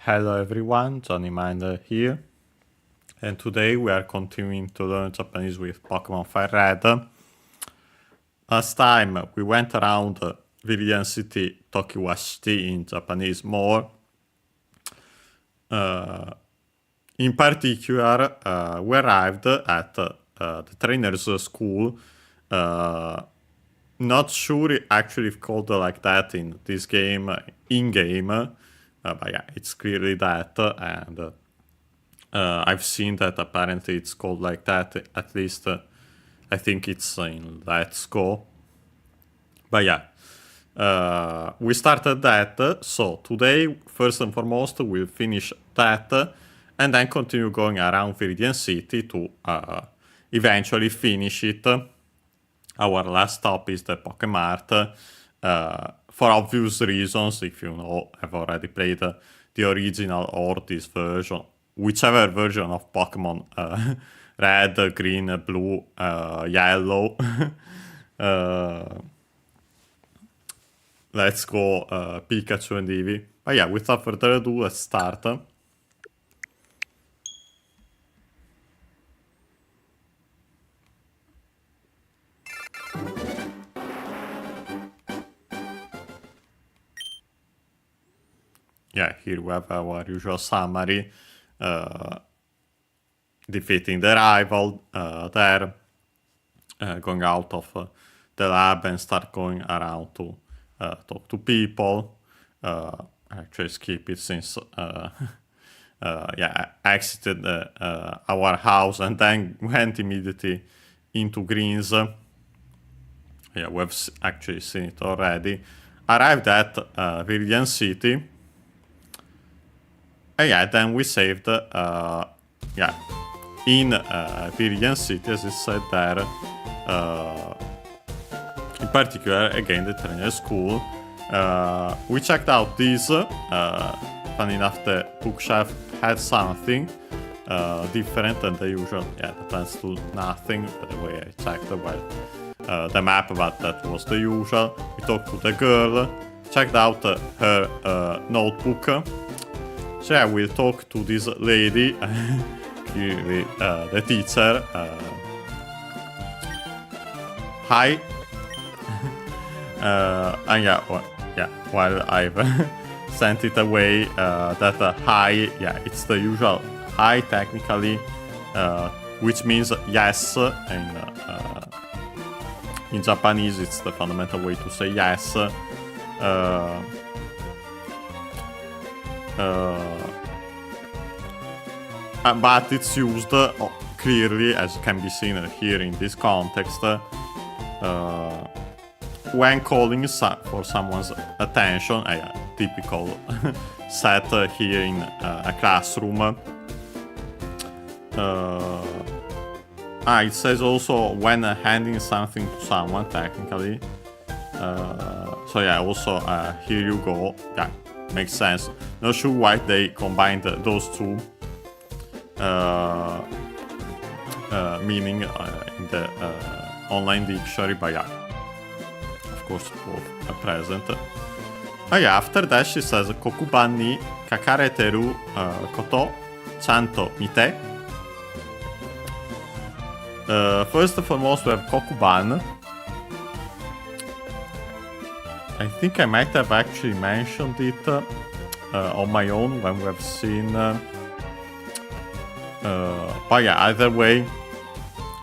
Hello everyone, Johnny Minder here, and today we are continuing to learn Japanese with Pokémon FireRed. Last time we went around Viridian City, Tokiwashi in Japanese more. In particular, we arrived at the trainer's school. Not sure actually if called like that in this game, in-game. But yeah, it's clearly that, and I've seen that apparently it's called like that, at least I think it's in Let's Go. But yeah, we started that, so today, first and foremost, we'll finish that, and then continue going around Viridian City to eventually finish it. Our last stop is the Pokemart. For obvious reasons, if you know, I've already played the original or this version, whichever version of Pokemon, red, green, blue, yellow. Let's go Pikachu and Eevee. But yeah, without further ado, let's start. Yeah, here we have our usual summary, defeating the rival there, going out of the lab and start going around to talk to people. Actually skip it since, yeah, I exited our house and then went immediately into Greens. Yeah, we've actually seen it already. Arrived at Viridian City. Yeah, then we saved, yeah, in Viridian City, as it said there, in particular, again, the trainer school. We checked out this, funny enough, the bookshelf had something different than the usual, yeah, the plans to nothing, by the way I checked the map, but that was the usual. We talked to the girl, checked out her notebook. So yeah, we'll talk to this lady, clearly the teacher. Hi. And yeah, while I've sent it away, that hi, yeah, it's the usual hi technically, which means yes. In Japanese, it's the fundamental way to say yes. But it's used clearly, as can be seen here in this context, when calling for someone's attention, a typical set here in a classroom. It says also when handing something to someone, technically. So yeah, also here you go. Yeah, makes sense. Not sure why they combined those two meaning in the online dictionary, but yeah, of course both are present. But yeah, after that she says Kokuban ni kakareteru koto chanto mite. First and foremost we have Kokuban. I think I might have actually mentioned it on my own when we have seen, but yeah, either way,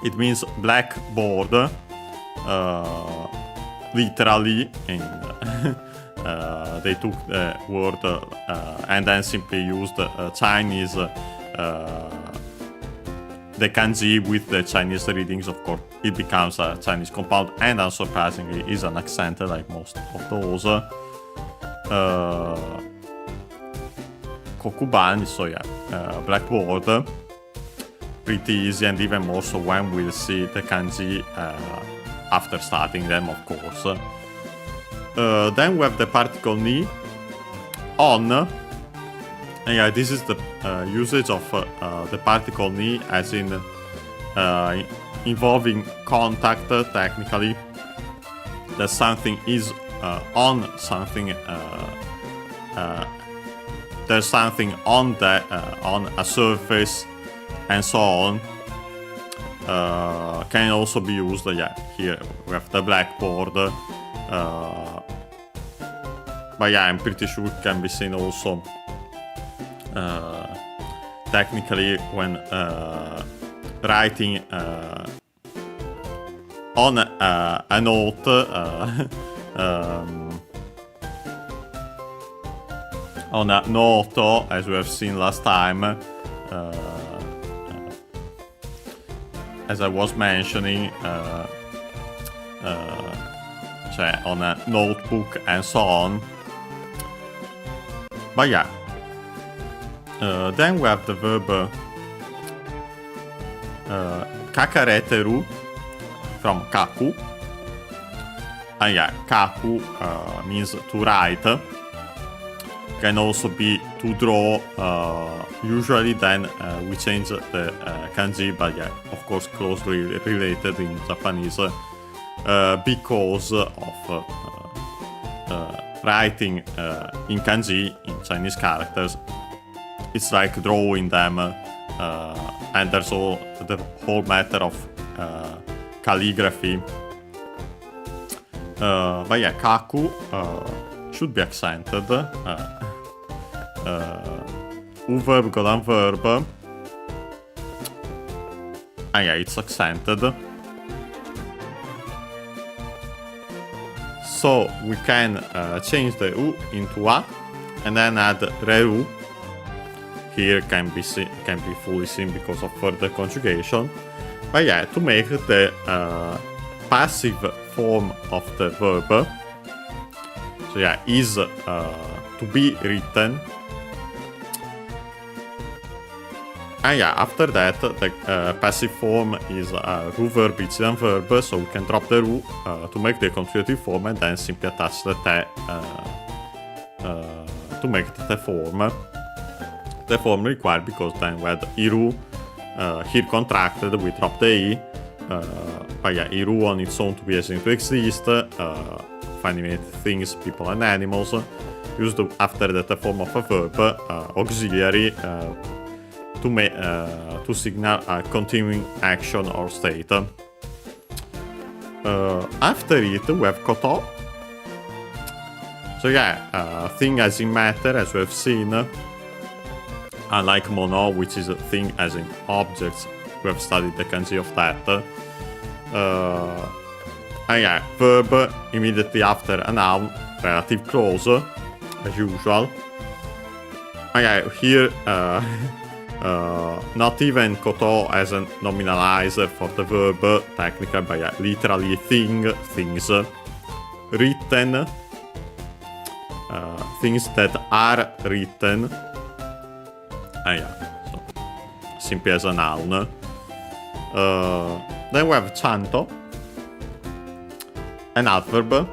it means blackboard, literally, and they took the word and then simply used Chinese, the kanji with the Chinese readings. Of course, it becomes a Chinese compound, and unsurprisingly is an accent like most of those. Kokuban, so yeah, blackboard. Pretty easy, and even more so when we'll see the kanji after starting them, of course. Then we have the particle ni, on. And yeah, this is the usage of the particle ni as in involving contact, technically. That something is on something there's something on a surface and so on, can also be used. Here we have the blackboard, but I'm pretty sure it can be seen also technically when writing on a note. On a note, as we have seen last time, as I was mentioning, on a notebook and so on. But yeah, then we have the verb kakareteru from kaku. And yeah, kaku means to write. Can also be to draw. Usually then we change the kanji, but yeah, of course closely related in Japanese because of writing in kanji, in Chinese characters. It's like drawing them, and there's all the whole matter of calligraphy. But yeah, kaku should be accented. U-verb, godan verb. And yeah, it's accented. So we can change the U into A and then add reru. Here can be fully seen because of further conjugation. But yeah, to make the passive form of the verb. So yeah, is to be written. And yeah, after that, the passive form is ru verb incident verb, so we can drop the ru to make the conjugative form and then simply attach the te to make the te form. The form required because then we had iru here contracted, we drop the e, but yeah, iru on its own to be assumed to exist, animate things, people and animals, used after the form of a verb, auxiliary, to signal a continuing action or state. After it, we have koto. So yeah, thing as in matter, as we have seen, unlike mono, which is a thing as in objects. We have studied the kanji of that. And yeah, verb immediately after a noun, relative clause, as usual. And yeah, here, not even koto as a nominalizer for the verb, technically, but yeah, literally thing, things. Written, things that are written. And yeah, so simply as a noun. Then we have chanto, an adverb.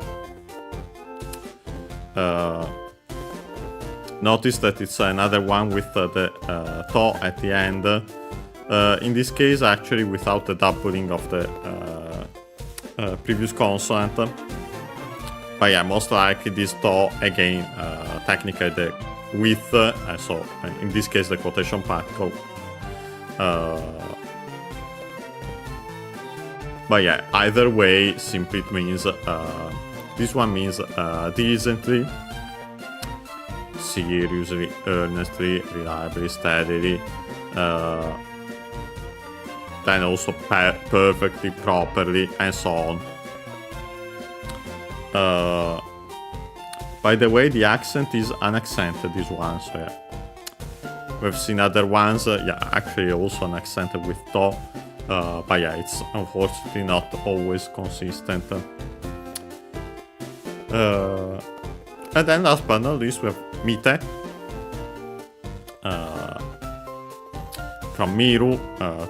Notice that it's another one with the to at the end. In this case, actually, without the doubling of the previous consonant. But yeah, most likely this to again, technically the with, so in this case the quotation particle. But yeah, either way, simply it means this one means decently, seriously, earnestly, reliably, steadily, then also perfectly, properly, and so on. By the way, the accent is unaccented, this one, so yeah. We've seen other ones, yeah, actually also unaccented with to, but yeah, it's unfortunately not always consistent. And then last but not least, we have mite. From miru,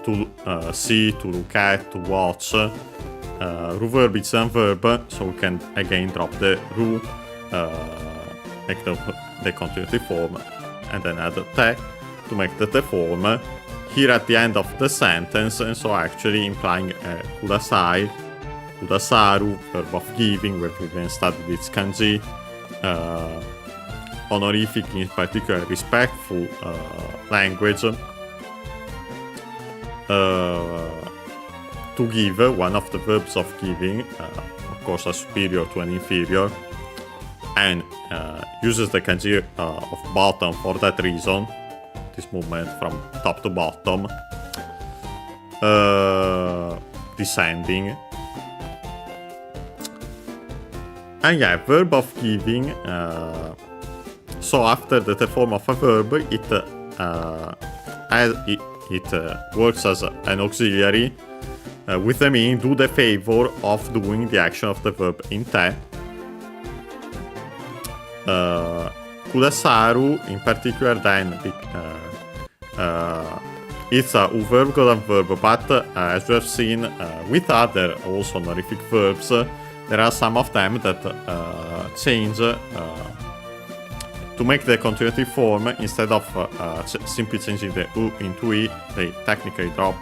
to see, to look at, to watch. Ru verb is a verb, so we can again drop the ru, make the continuative form, and then add the te to make the te form. Here at the end of the sentence, and so actually implying kudasai, kudasaru, verb of giving, where we then studied its kanji. honorific, in particular respectful language, to give one of the verbs of giving, of course a superior to an inferior, and uses the kanji of bottom for that reason, this movement from top to bottom, descending. And yeah, verb of giving, so after the form of a verb, it works as an auxiliary with the meaning do the favor of doing the action of the verb in te. Kudasaru in particular then it's a verb called a verb, but as we have seen with other also honorific verbs, there are some of them that change to make the continuative form. Instead of simply changing the u into e, they technically drop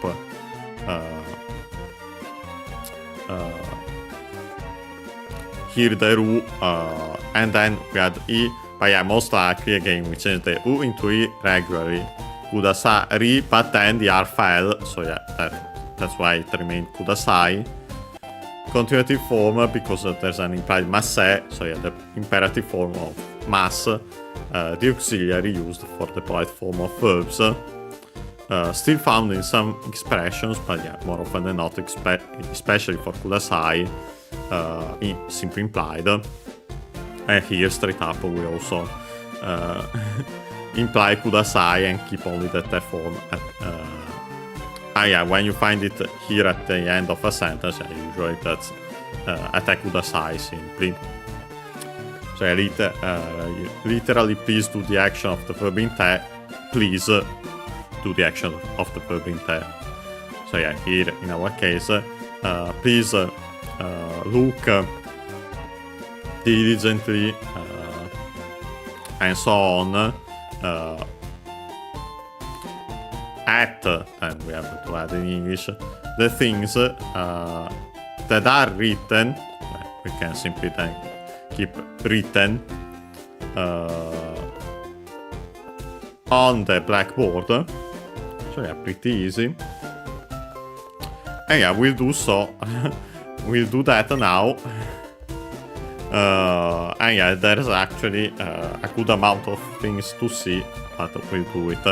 here the ru, and then we add e. But yeah, most likely again we change the u into e regularly, kudasari, but then the r fell, so yeah, that's why it remained kudasai. Continuative form because there's an implied masse, so yeah, the imperative form of mass, the auxiliary used for the polite form of verbs. Still found in some expressions, but yeah, more often than not, especially for kudasai, simply implied. And here, straight up, we also imply kudasai and keep only that form. Yeah, when you find it here at the end of a sentence, usually that's attack kudasai simply. So literally, please do the action of the verb in te. Please do the action of the verb in te. So yeah, here in our case, please look diligently and so on at, and we have to add in English, the things that are written. We can simply then keep written on the blackboard. So yeah, pretty easy. And yeah, we'll do so. We'll do that now. And yeah, there's actually a good amount of things to see, but we'll do it.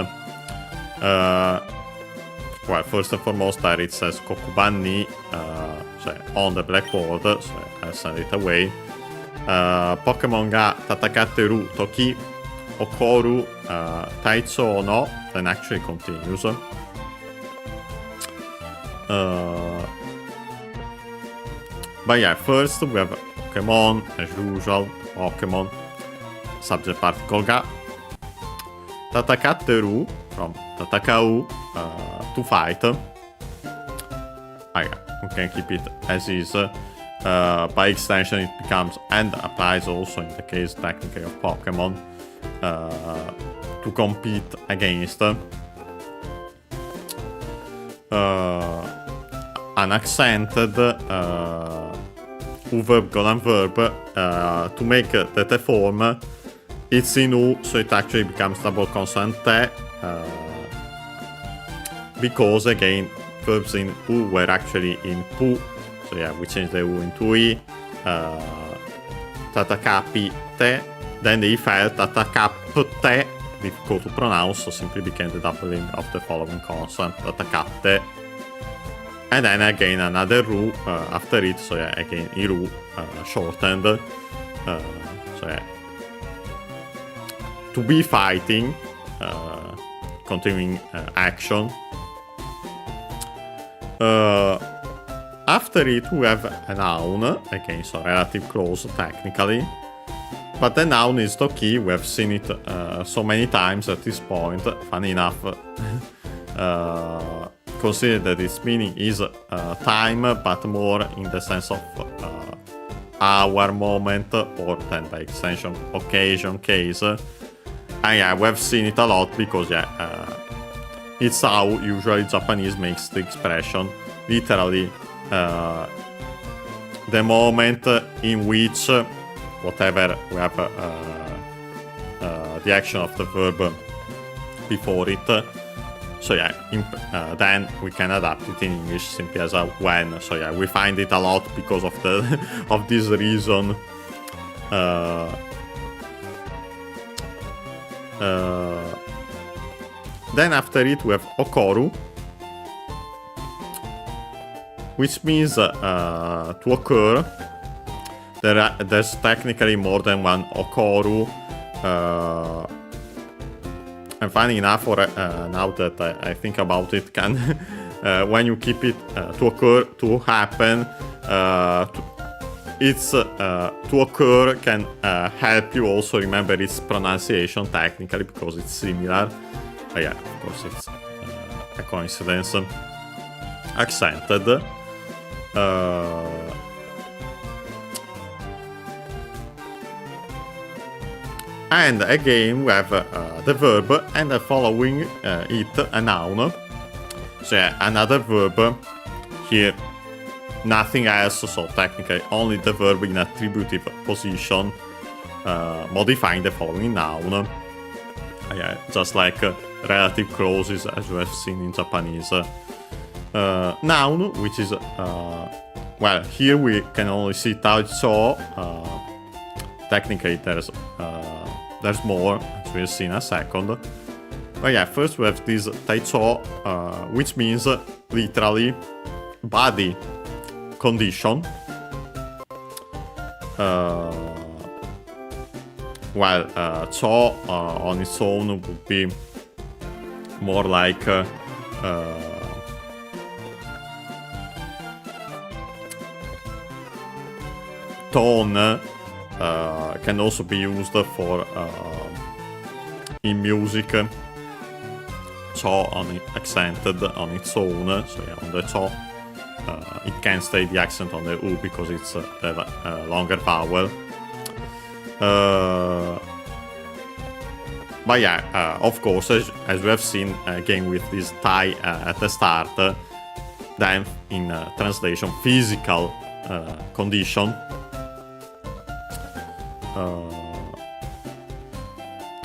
Well, first and foremost, there it says Kokuban ni, so on the blackboard, so I'll send it away. Pokémon ga tatakateru toki okoru taichou no, then actually continues. But yeah, first we have Pokémon, as usual, Pokémon, subject particle ga. Tatakateru, from tatakau, to fight. Yeah, we can keep it as is. By extension, it becomes, and applies also in the case technically of Pokémon, to compete against. Unaccented verb golden verb to make the form, it's in U, so it actually becomes double consonant te, because again verbs in U were actually in pu, so yeah, we changed the U into e. Tatakapi te, then the e file tatakap te, difficult to pronounce, so simply became the doubling of the following consonant, tatakatte. And then again another ru after it, so yeah, again iru shortened. So yeah, to be fighting, continuing action. After it we have a noun, again, so relative close technically. But the noun is toki, we have seen it so many times at this point, funny enough. Consider that its meaning is time, but more in the sense of hour, moment, or then by extension, occasion, case. And yeah, we have seen it a lot because yeah, it's how usually Japanese makes the expression. Literally, the moment in which whatever we have the action of the verb before it. So yeah, then we can adapt it in English simply as a when. So yeah, we find it a lot because of the of this reason. Then after it we have okoru, which means to occur. There's technically more than one okoru. And funny enough, now that I think about it, can when you keep it to occur, to happen, to occur can help you also remember its pronunciation technically because it's similar. But yeah, of course it's a coincidence. Accented. And again we have the verb and following it a noun. So yeah, another verb here, nothing else, so technically only the verb in attributive position modifying the following noun. Yeah, just like relative clauses as you have seen in Japanese. Noun, which is well, here we can only see taicho. Technically there's more, as we'll see in a second. But yeah, first we have this taicho, which means literally body condition. While cho on its own would be more like tone. Can also be used for in music. Cho on accented on its own, so yeah, on the cho. It can stay the accent on the u because it's a longer vowel. But yeah, of course, as we have seen again with this tai at the start, then in translation, physical condition.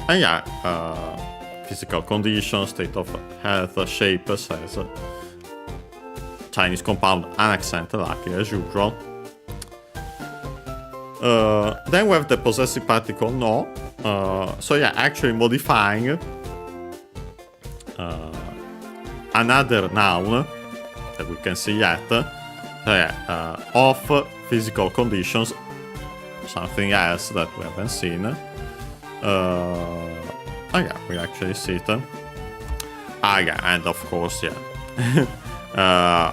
And yeah, physical condition, state of health, shape, says Chinese compound unaccented, luckily as usual. Then we have the possessive particle no. So yeah, actually modifying another noun that we can see yet. Of physical conditions. Something else that we haven't seen. Oh yeah, we actually see it. Yeah, and of course, yeah.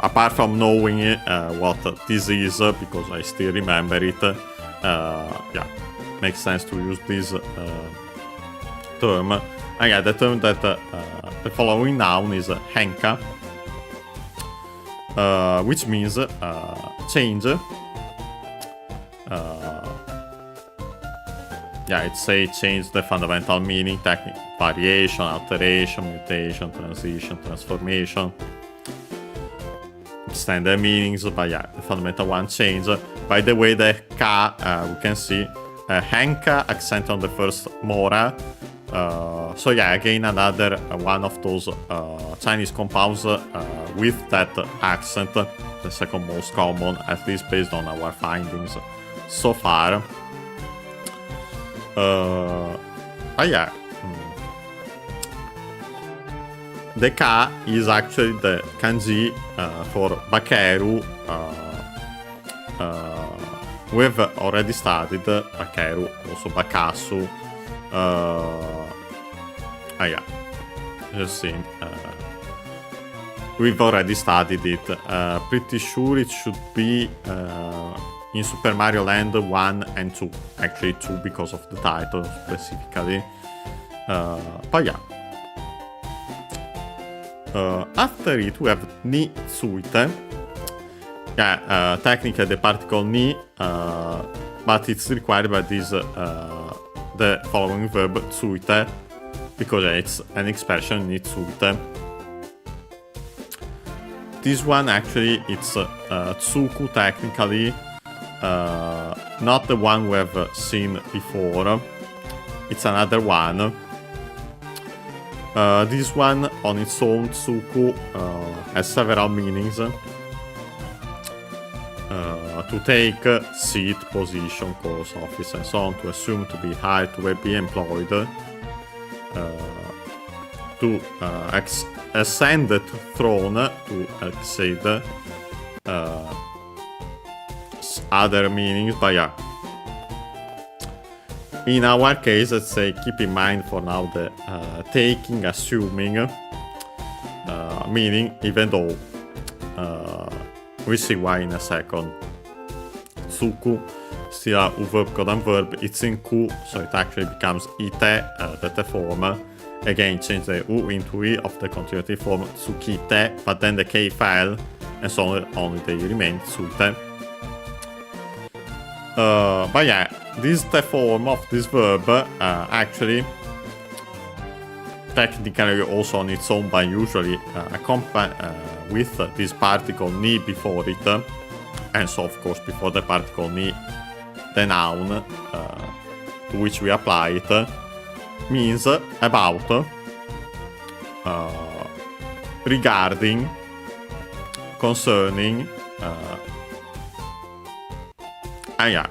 Apart from knowing what this is, because I still remember it, yeah, makes sense to use this term. Yeah, the term that the following noun is henka, which means change. Yeah, it says change the fundamental meaning, technique, variation, alteration, mutation, transition, transformation. Extend the meanings, but yeah, the fundamental one change. By the way, the ka, we can see henka, accent on the first mora. So yeah, again, another one of those Chinese compounds with that accent, the second most common, at least based on our findings so far. Yeah, the ka is actually the kanji for bakeru. We've already studied bakeru, also bakasu. Yeah, just see. We've already studied it. Pretty sure it should be in Super Mario Land 1 and 2. Actually 2 because of the title specifically. But yeah. After it we have ni tsuite. Yeah, technically the particle ni, but it's required by this the following verb tsuite, because it's an expression ni tsuite. This one actually it's tsuku technically, not the one we have seen before. it's another one. This one on its own, Tsuku, has several meanings. To take seat, position, course, office, and so on, to assume, to be hired, to be employed, to ascend the throne, to exceed, other meanings, but yeah. In our case, let's say, keep in mind for now the taking, assuming, meaning, even though we see why in a second. Tsuku, still a verb code and verb, it's in ku, so it actually becomes ite, the te form. Again, change the u into i of the continuative form, tsukite, but then the k fell, and so only they remain tsute. But yeah, this te form of this verb actually technically also on its own, but usually accompanied with this particle ni before it, and so of course before the particle ni, the noun to which we apply it, means about, regarding, concerning, and yeah.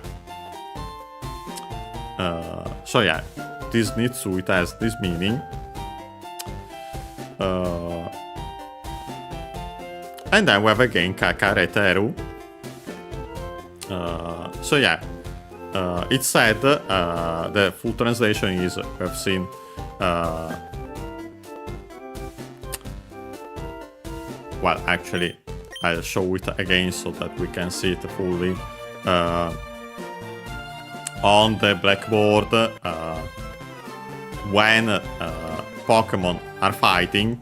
So yeah, this nitsu, it has this meaning. And then we have again kakareteru. So yeah, it said the full translation is, we have seen, well, actually, I'll show it again so that we can see it fully on the blackboard. When Pokemon are fighting.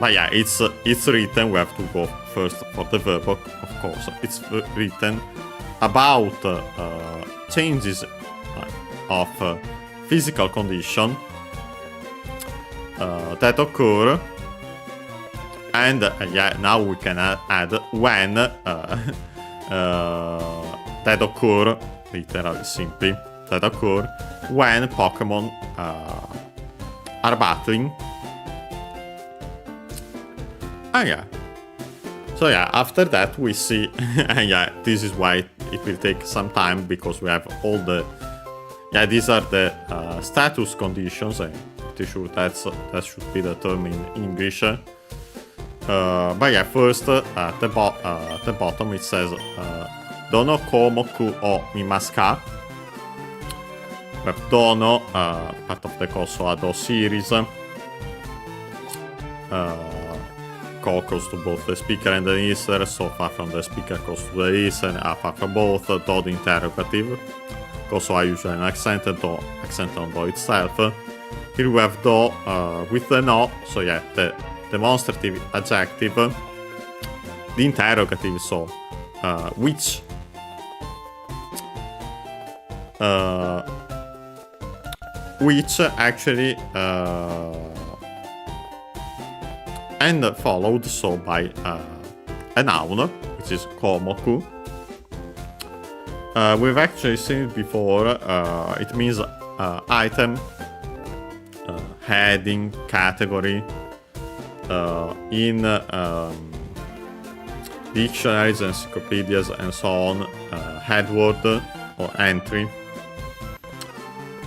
But yeah, it's written, we have to go first for the verb, of course. It's written about changes of physical condition that occur, and yeah, now we can add when that occur, literally, simply, that occur when Pokemon are battling. Ah yeah. So yeah, after that we see, and yeah, this is why it will take some time, because we have all the, yeah, these are the status conditions. I'm pretty sure that should be the term in English. But yeah, first at the bottom it says Dono komoku o mimasu ka? We have Dono, part of the Koso Ado series. Ko goes to both the speaker and the listener, so far from the speaker goes to the listener, far from both. Do the interrogative. Koso are usually an accent, and do accent on do itself. Here we have do with the no, so yeah, the demonstrative adjective. The interrogative, so which. Which actually and followed so by a noun, which is komoku. We've actually seen it before. It means item, heading, category. In dictionaries, encyclopedias, and so on, headword or entry.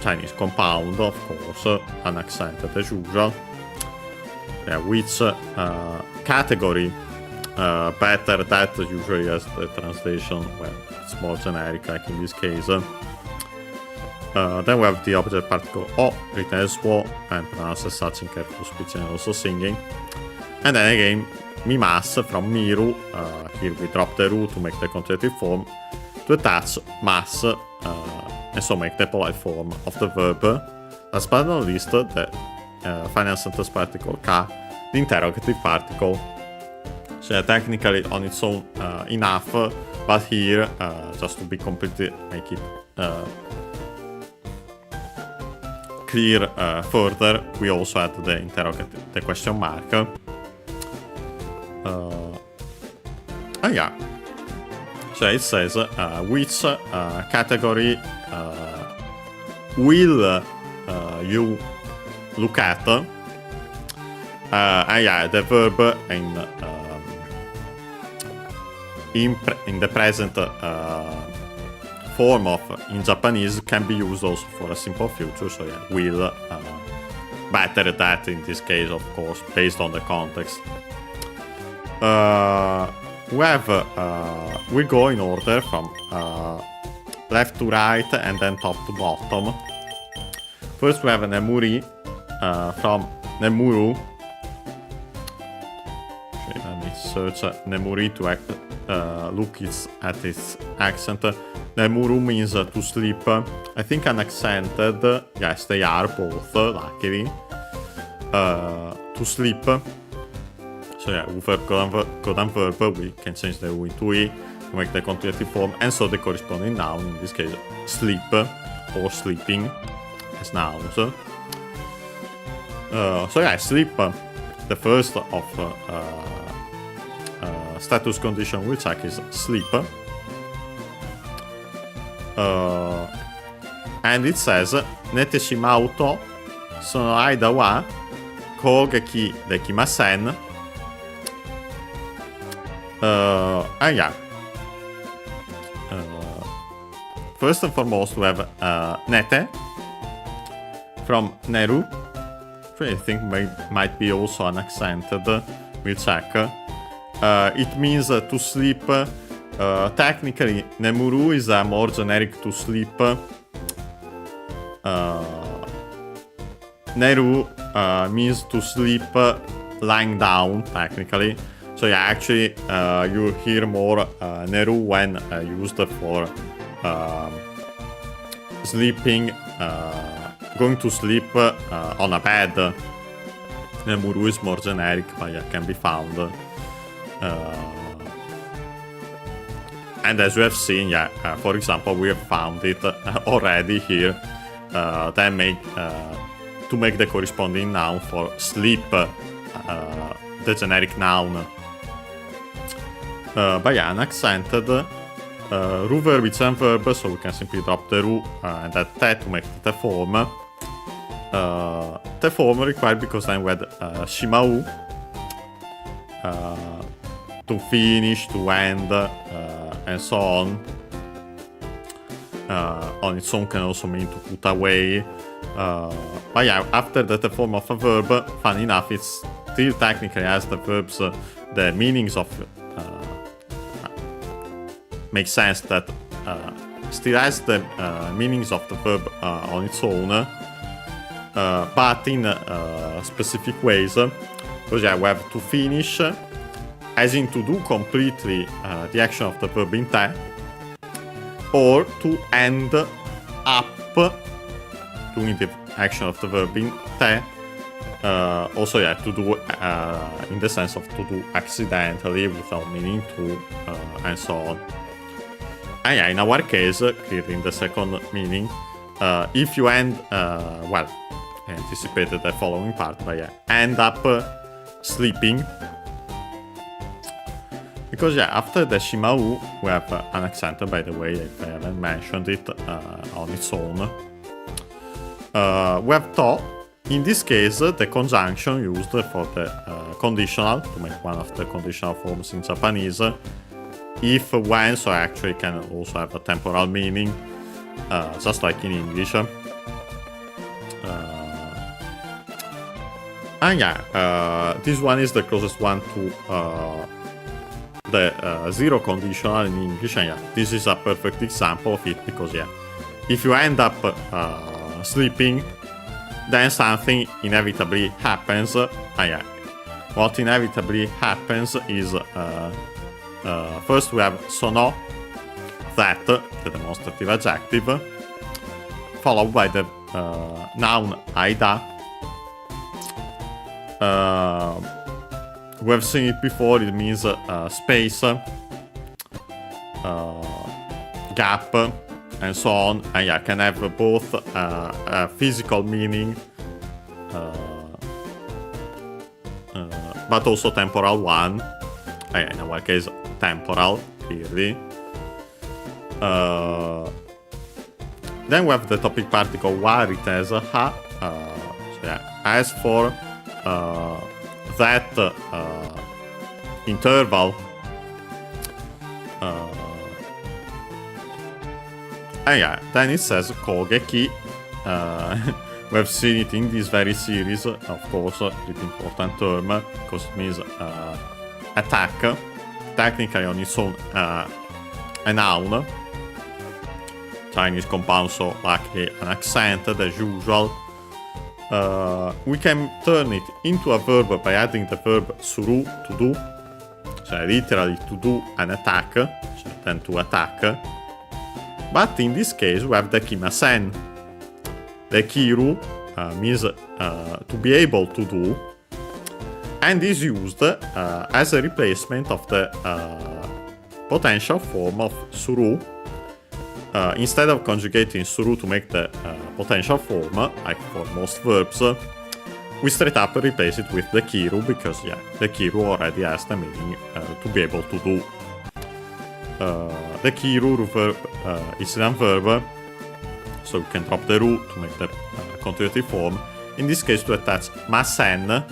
Chinese compound, of course, unaccented as usual. Yeah, which category, better, that usually has the translation, well, it's more generic, like in this case. Then we have the object particle o, written as wo, and pronounced as such in careful speech and also singing. And then again, mimas from miru, here we drop the ru to make the conjugative form, to attach mas, and so make the polite form of the verb. Last but not least, the final sentence particle ka, the interrogative particle. So yeah, technically on its own enough, but here, just to be completely, make it clear further, we also add the interrogative, the question mark. Yeah. So it says which category will you look at? Yeah, the verb in the present form of in Japanese can be used also for a simple future. So yeah, will better that in this case, of course, based on the context. We go in order from left to right and then top to bottom. First we have Nemuri from Nemuru. Let me search Nemuri to look at its accent. Nemuru means to sleep. I think unaccented. Yes, they are both, luckily. To sleep. So yeah, verb, code and verb, we can change the U into E to make the continuative form, and so the corresponding noun, in this case, sleep or sleeping as nouns. So yeah, sleep, the first of status condition we check is sleep. And it says, Nete shimau to sono aida wa kogeki dekimasen. And yeah. First and foremost, we have Nete from Neru. I think might be also unaccented. We'll check. It means to sleep. Technically, Nemuru is more generic to sleep. Neru means to sleep lying down, technically. So yeah, actually, you hear more Neru when used for sleeping, going to sleep on a bed. Nemuru is more generic, but yeah, can be found. And as we have seen, yeah, for example, we have found it already here. Then to make the corresponding noun for sleep, the generic noun. But yeah, unaccented. Ru verb is a verb, so we can simply drop the ru and add te to make it a form. The form required because then we had shimau, to finish, to end, and so on. On its own can also mean to put away. But yeah, after that, the form of a verb, funny enough, it still technically has the verbs, the meanings of. Makes sense that still has the meanings of the verb on its own, but in specific ways. Because yeah, we have to finish, as in to do completely the action of the verb in te, or to end up doing the action of the verb in te. Also, yeah, to do in the sense of to do accidentally without meaning to, and so on. And yeah, in our case, clearly in the second meaning, if you end, well, I anticipated the following part, but yeah, end up sleeping. Because yeah, after the shimau, we have an accent, by the way, if I haven't mentioned it on its own. We have to. In this case, the conjunction used for the conditional, to make one of the conditional forms in Japanese, if, when, so actually can also have a temporal meaning, just like in English. And yeah, this one is the closest one to the zero conditional in English, and yeah, this is a perfect example of it, because yeah, if you end up sleeping, then something inevitably happens, and yeah, what inevitably happens is first we have sono, that, the demonstrative adjective, followed by the noun aida. We have seen it before, it means space, gap, and so on, and yeah, can have both a physical meaning, but also temporal one. In our case, temporal, clearly. Then we have the topic particle where it has a ha. So yeah, as for that interval, and yeah, then it says kogeki. We have seen it in this very series, of course, pretty important term, because it means attack. Technically on its own, a noun. Chinese compound, so likely an accent as usual. We can turn it into a verb by adding the verb suru, to do. So literally to do an attack, so then to attack. But in this case we have the kimasen. The kiru means to be able to do, and is used as a replacement of the potential form of suru. Instead of conjugating suru to make the potential form, like for most verbs, we straight up replace it with the kiru, because yeah, the kiru already has the meaning to be able to do. The kiru verb is an verb, so we can drop the ru to make the continuative form. In this case, to attach masen,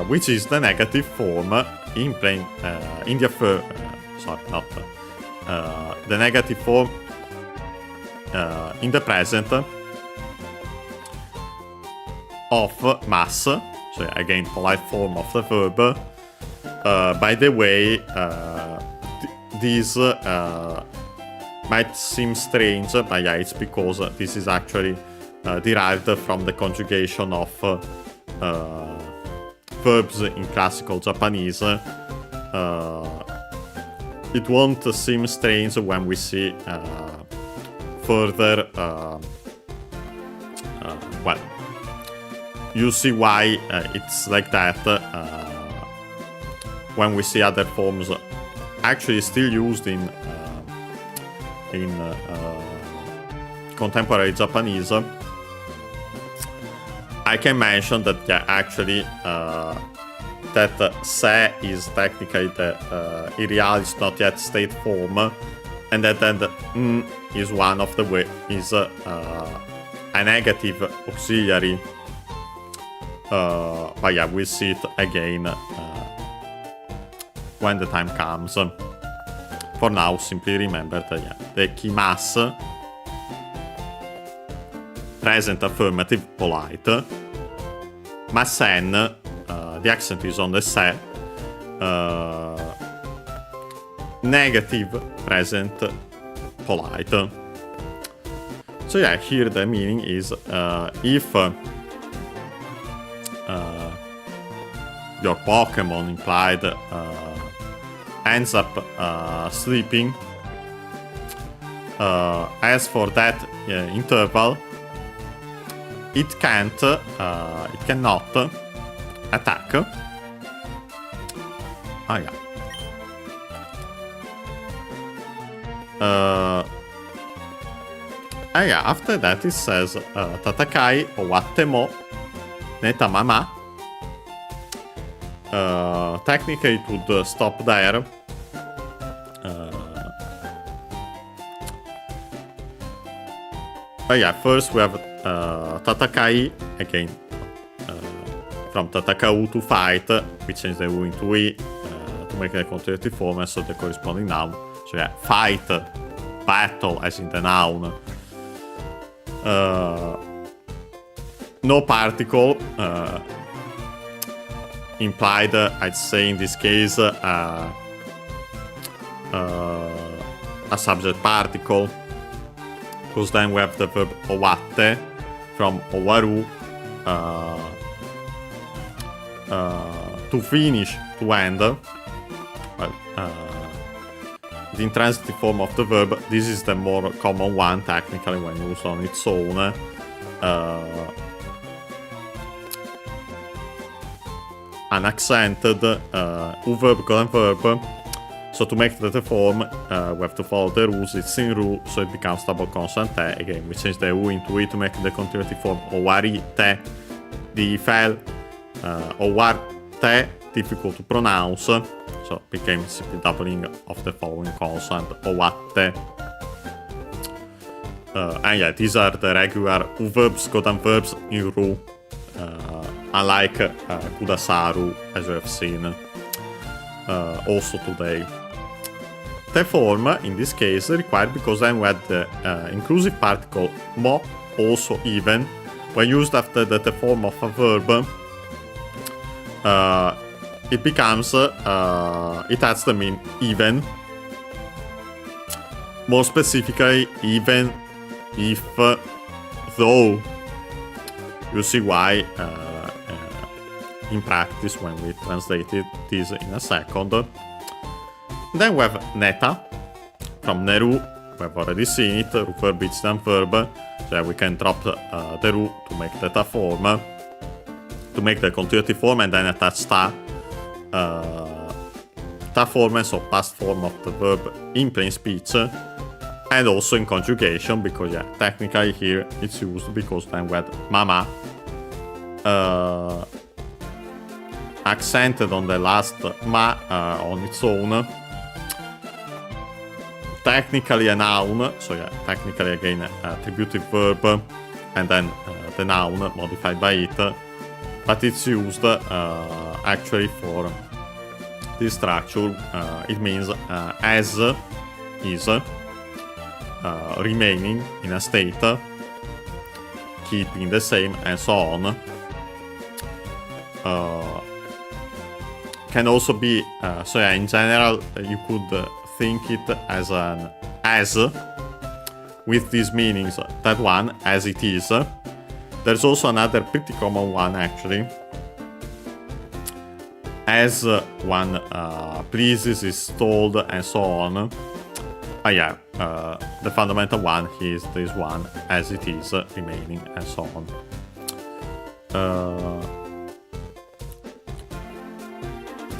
which is the negative form in plain in the the negative form in the present of mass. So again, polite form of the verb. By the way, this might seem strange, but yeah, it's because this is actually derived from the conjugation of verbs in classical Japanese. It won't seem strange when we see further. Well, you see why it's like that when we see other forms actually still used in contemporary Japanese. I can mention that yeah, actually that se is technically the ideal is not yet state form, and that then the is one of the way is a negative auxiliary. But yeah, we'll see it again when the time comes. For now, simply remember that yeah, the kimasu, present affirmative polite, masen, the accent is on the se, negative present polite. So yeah, here the meaning is if your Pokemon implied ends up sleeping, as for that interval, it cannot attack. Ah yeah. Yeah, after that it says Tatakai owattemo netamama. Technically it would stop there. Yeah, first we have Tatakai, again from Tatakau to fight, we change the U into I to make the continuative form, and so the corresponding noun. So yeah, fight, battle as in the noun. No particle implied, I'd say in this case a subject particle, because then we have the verb owatte from owaru, to finish, to end. Well, the intransitive form of the verb, this is the more common one technically when used on its own. Unaccented verb colon verb. So to make the form, we have to follow the rules. It's in ru, so it becomes double consonant te. Again, we change the u into I to make the continuative form. Owari te di fel. Owar te, difficult to pronounce. so became simply doubling of the following consonant, owatte. And yeah, these are the regular verbs, Godan verbs in Ru, unlike kudasaru, as you have seen also today. The form, in this case, required because then we had the inclusive particle mo, also even, when used after the form of a verb, it becomes, it has the mean even. More specifically, even if, though. You see why in practice when we translated this in a second. Then we have neta from Neru. We have already seen it. Ru verb is then verb. So we can drop the Ru to make theta form, to make the continuative form, and then attach ta. Ta form, so past form of the verb in plain speech, and also in conjugation, because yeah, technically here it's used because then we had mama accented on the last ma on its own. Technically a noun, so yeah, technically again a attributive verb, and then the noun modified by it, but it's used actually for this structure. It means as is, remaining in a state, keeping the same, and so on. Can also be, so yeah, in general you could think it as an as with these meanings, that one, as it is. There's also another pretty common one actually. As one pleases, is told, and so on. Yeah, the fundamental one is this one, as it is, remaining, and so on.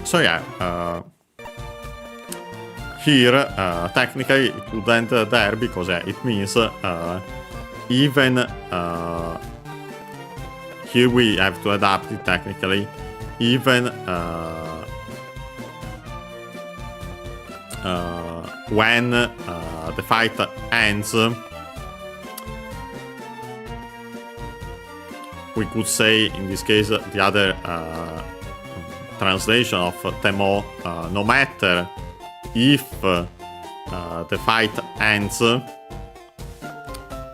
So yeah, here technically it would end there because yeah, it means even here we have to adapt it technically, even when the fight ends. We could say in this case the other translation of temo, no matter if the fight ends,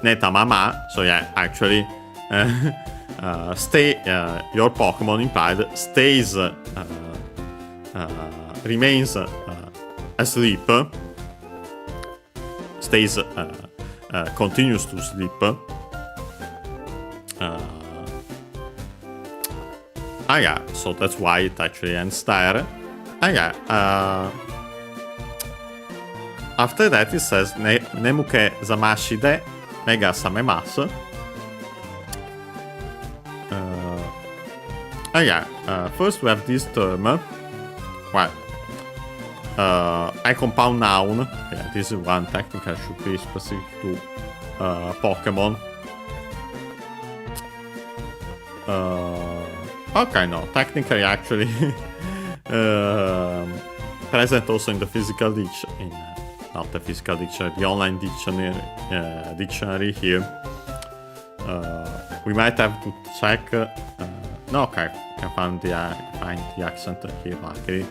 neta mama, so yeah, actually stay, your Pokemon implied stays, remains asleep, stays, continues to sleep. Yeah, so that's why it actually ends there. Yeah, after that it says Nemuke Zamashide Mega Samemasu. Yeah, first we have this term. Well, a compound noun. Yeah, this is one technically should be specific to Pokemon. Okay, no, technically actually present also in the physical dictionary, not the physical dictionary, the online dictionary here. We might have to check. No, okay, can find the accent here luckily.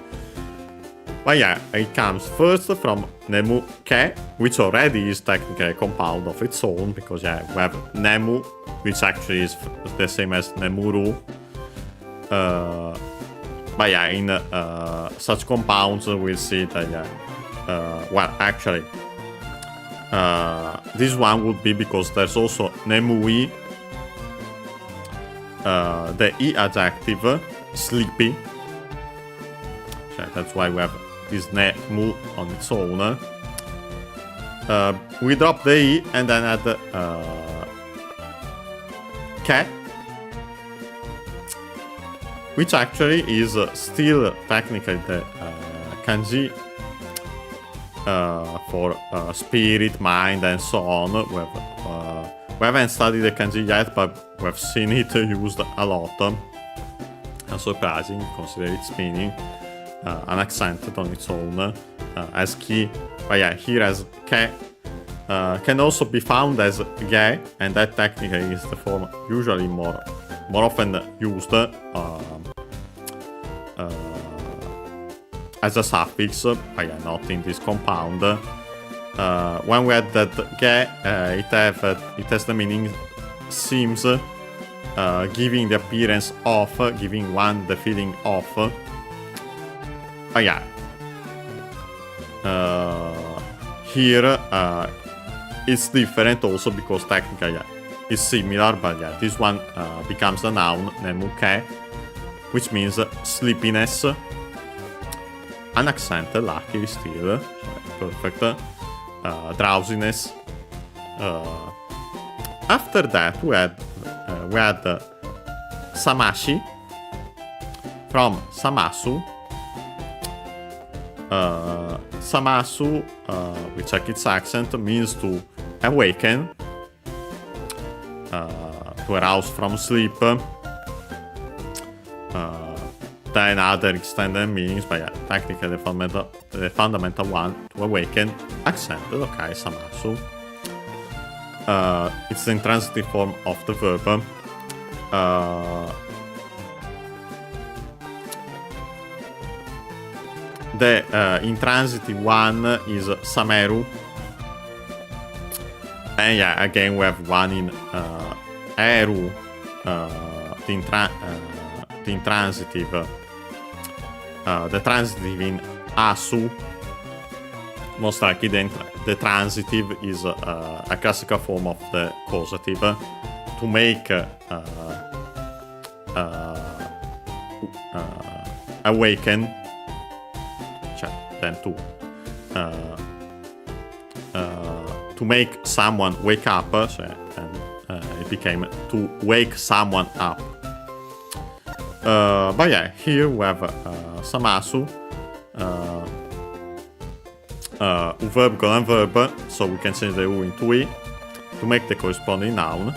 But yeah, it comes first from Nemu Ke, which already is technically a compound of its own, because yeah, we have Nemu, which actually is the same as Nemuru. But yeah, in such compounds we'll see that yeah, well actually this one would be because there's also Nemui, the E adjective, sleepy. So that's why we have this Nemu on its own. We drop the E and then add Ke, which actually is still technically the kanji for spirit, mind, and so on. We haven't studied the kanji yet, but we've seen it used a lot. Unsurprising, consider its meaning. an accent on its own as ki. But yeah, here as ke can also be found as ge, and that technically is the form usually more often used as a suffix, but yeah, not in this compound. When we add that ge, it has the meaning seems, giving the appearance of, giving one the feeling of. But yeah, here it's different also because technically it's similar, but yeah, this one becomes the noun nemuke, which means sleepiness. An accent, luckily still, perfect. Drowsiness. After that, we had samashi from samasu. Samasu, we check its accent, means to awaken, to arouse from sleep. Then other extended meanings, but yeah, technically the fundamental one, to awaken, accent, okay, samasu. It's the intransitive form of the verb. The intransitive one is sameru. And yeah, again we have one in eru, the intransitive. The transitive in asu. Most likely the transitive is a classical form of the causative. To make awaken, then to make someone wake up, and it became to wake someone up. But yeah, here we have samasu, verb colon verb, so we can change the u into i to make the corresponding noun.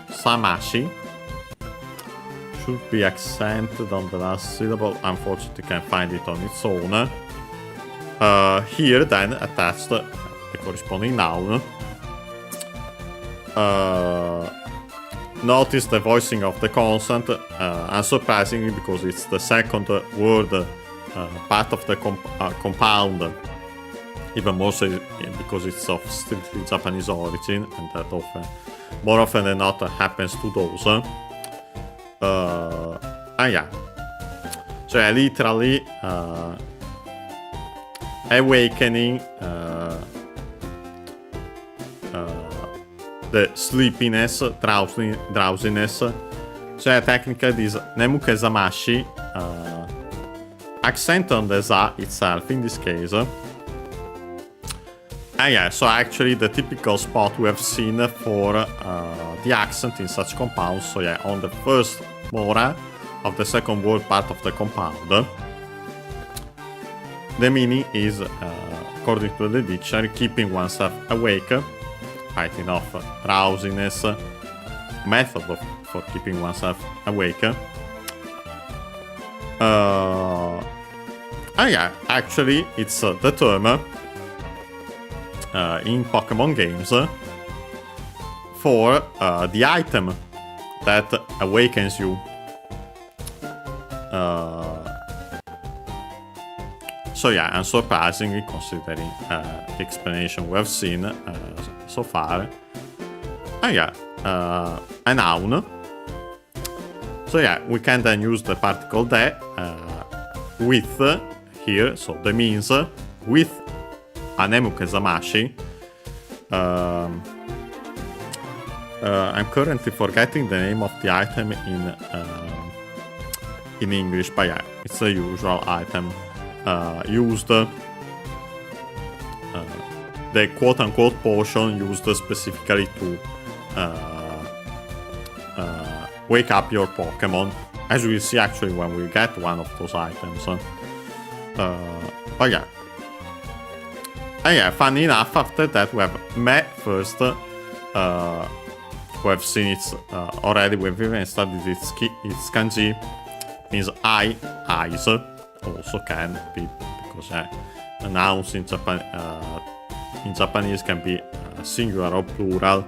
So, samashi should be accented on the last syllable. Unfortunately, can't find it on its own. Here, then, attached the corresponding noun. Notice the voicing of the consonant, unsurprisingly, because it's the second word part of the compound. Even more so because it's of strictly Japanese origin, and that more often than not happens to those. Yeah. So yeah, literally awakening the sleepiness, drowsiness. So yeah, technically this nemuke zamashi, accent on the za itself in this case. And yeah, so actually the typical spot we have seen for the accent in such compounds. So yeah, on the first mora of the second word part of the compound. The meaning is, according to the dictionary, keeping oneself awake, fighting off drowsiness, method for keeping oneself awake. And yeah, actually it's the term in Pokémon games for the item that awakens you. So yeah, unsurprisingly, considering the explanation we have seen so far. And yeah, a noun. So yeah, we can then use the particle de with here, so the means with a nemuke zamashi. I'm currently forgetting the name of the item in English, but yeah, it's the usual item used. The quote-unquote potion used specifically to wake up your Pokemon, as we see actually when we get one of those items. But yeah. And yeah, funny enough, after that we have me first. We have seen it already, we've even studied its kanji, means eye, eyes. also can be, because nouns in Japanese can be singular or plural.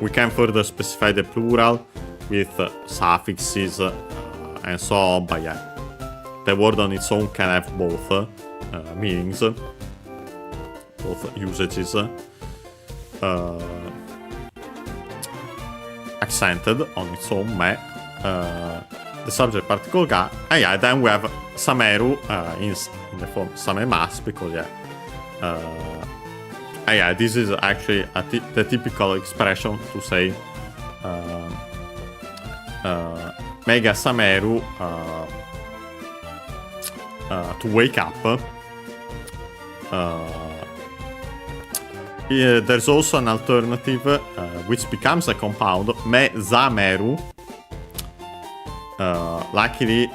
We can further specify the plural with suffixes and so on, but yeah, the word on its own can have both meanings, both usages. Accented on its own, the subject particle ga, and yeah, then we have sameru in the form samemas, because yeah, this is actually the typical expression to say mega sameru to wake up. There's also an alternative which becomes a compound, me zameru. Luckily,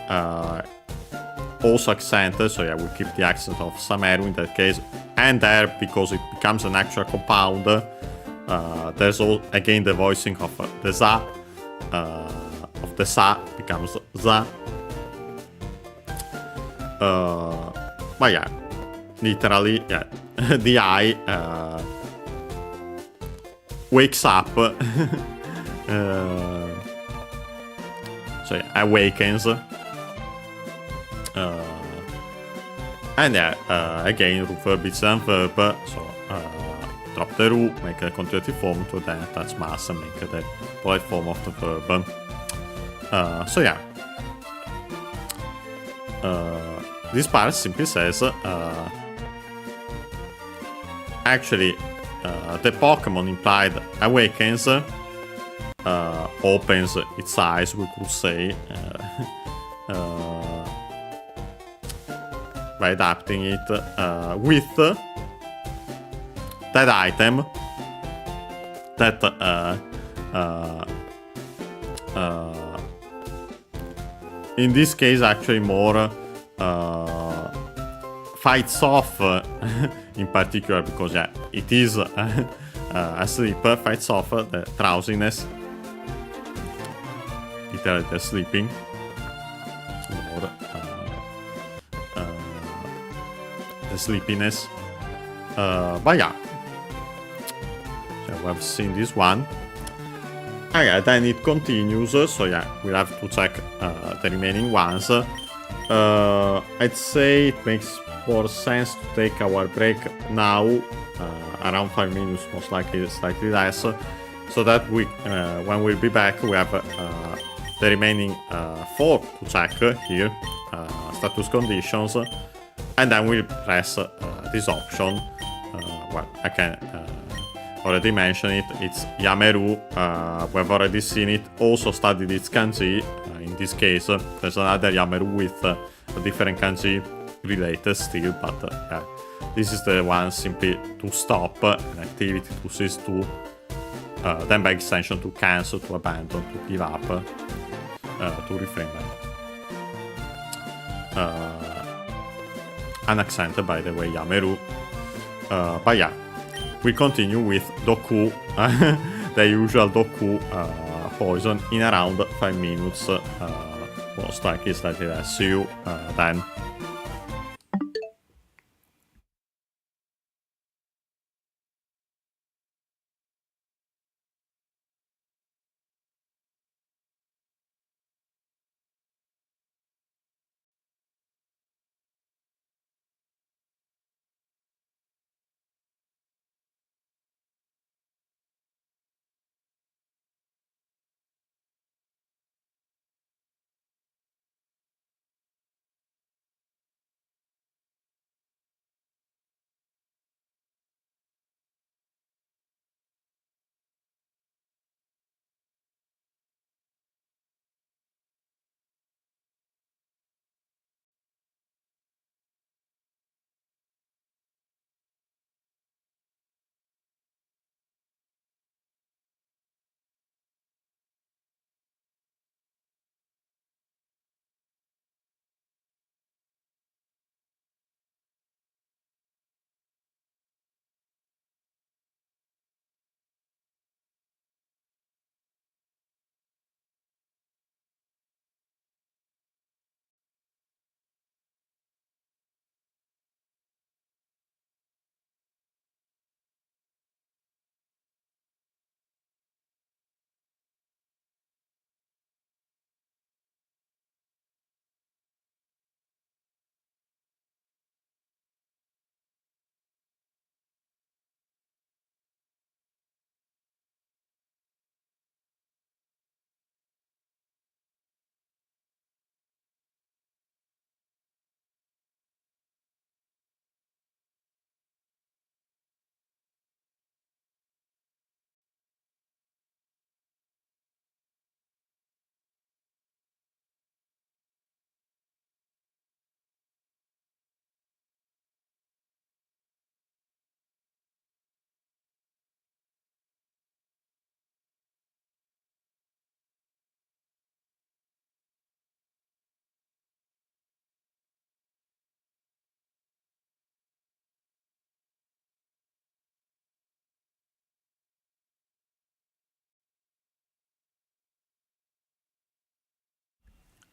also accented, so yeah, we'll keep the accent of sameru in that case. And there, because it becomes an actual compound, there's again the voicing of the za, of the sa becomes za. But yeah, literally, yeah, the eye wakes up, so yeah, awakens, and yeah, again, verb is and verb, so drop the ru, make the conjugative form to then attach mass and make the polite form of the verb. So yeah, this part simply says, actually, the Pokemon implied awakens, opens its eyes, we could say, by adapting it with that item that in this case actually more fights off in particular, because yeah, it is asleep, fights off the drowsiness, literally they're sleeping, or the sleepiness, but yeah, so we have seen this one. Okay, then it continues, so yeah, we'll have to check the remaining ones. I'd say it makes more sense to take our break now, around 5 minutes, most likely slightly less, so that we, when we'll be back, we have the remaining 4 to check here, status conditions, and then we'll press this option. Well, I can already mention it, it's Yameru, we've already seen it, also studied its kanji. In this case, there's another Yameru with a different kanji related still, but yeah, this is the one simply to stop an activity, to cease to, then by extension to cancel, to abandon, to give up, to refrain back. Unaccented, by the way, Yameru. But yeah, we continue with Doku, the usual Doku poison in around 5 minutes. Most likely slightly less. See you then.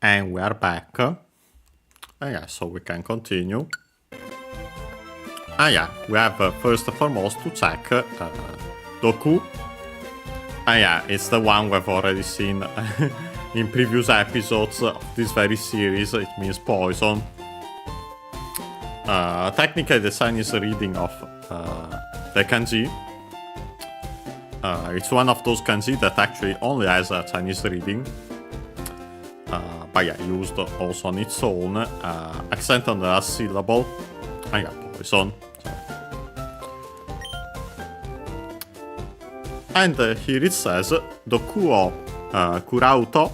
And we are back. Yeah, so we can continue. Yeah, we have first and foremost to check Doku. Yeah, it's the one we've already seen in previous episodes of this very series. It means poison. Technically, the Chinese reading of the kanji. It's one of those kanji that actually only has a Chinese reading. But yeah, used also on its own. Accent on the last syllable. Yeah, poison. And here it says Doku o kurauto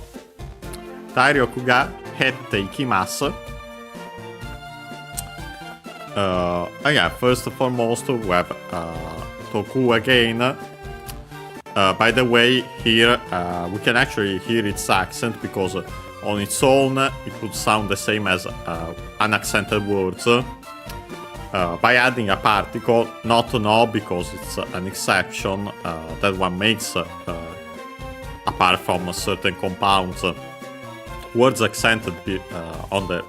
Tairyoku ga hette ikimasu. Yeah, first and foremost we have Doku again. By the way, here we can actually hear its accent because on its own it would sound the same as unaccented words. By adding a particle, not no, because it's an exception that one makes apart from certain compounds. Words accented on the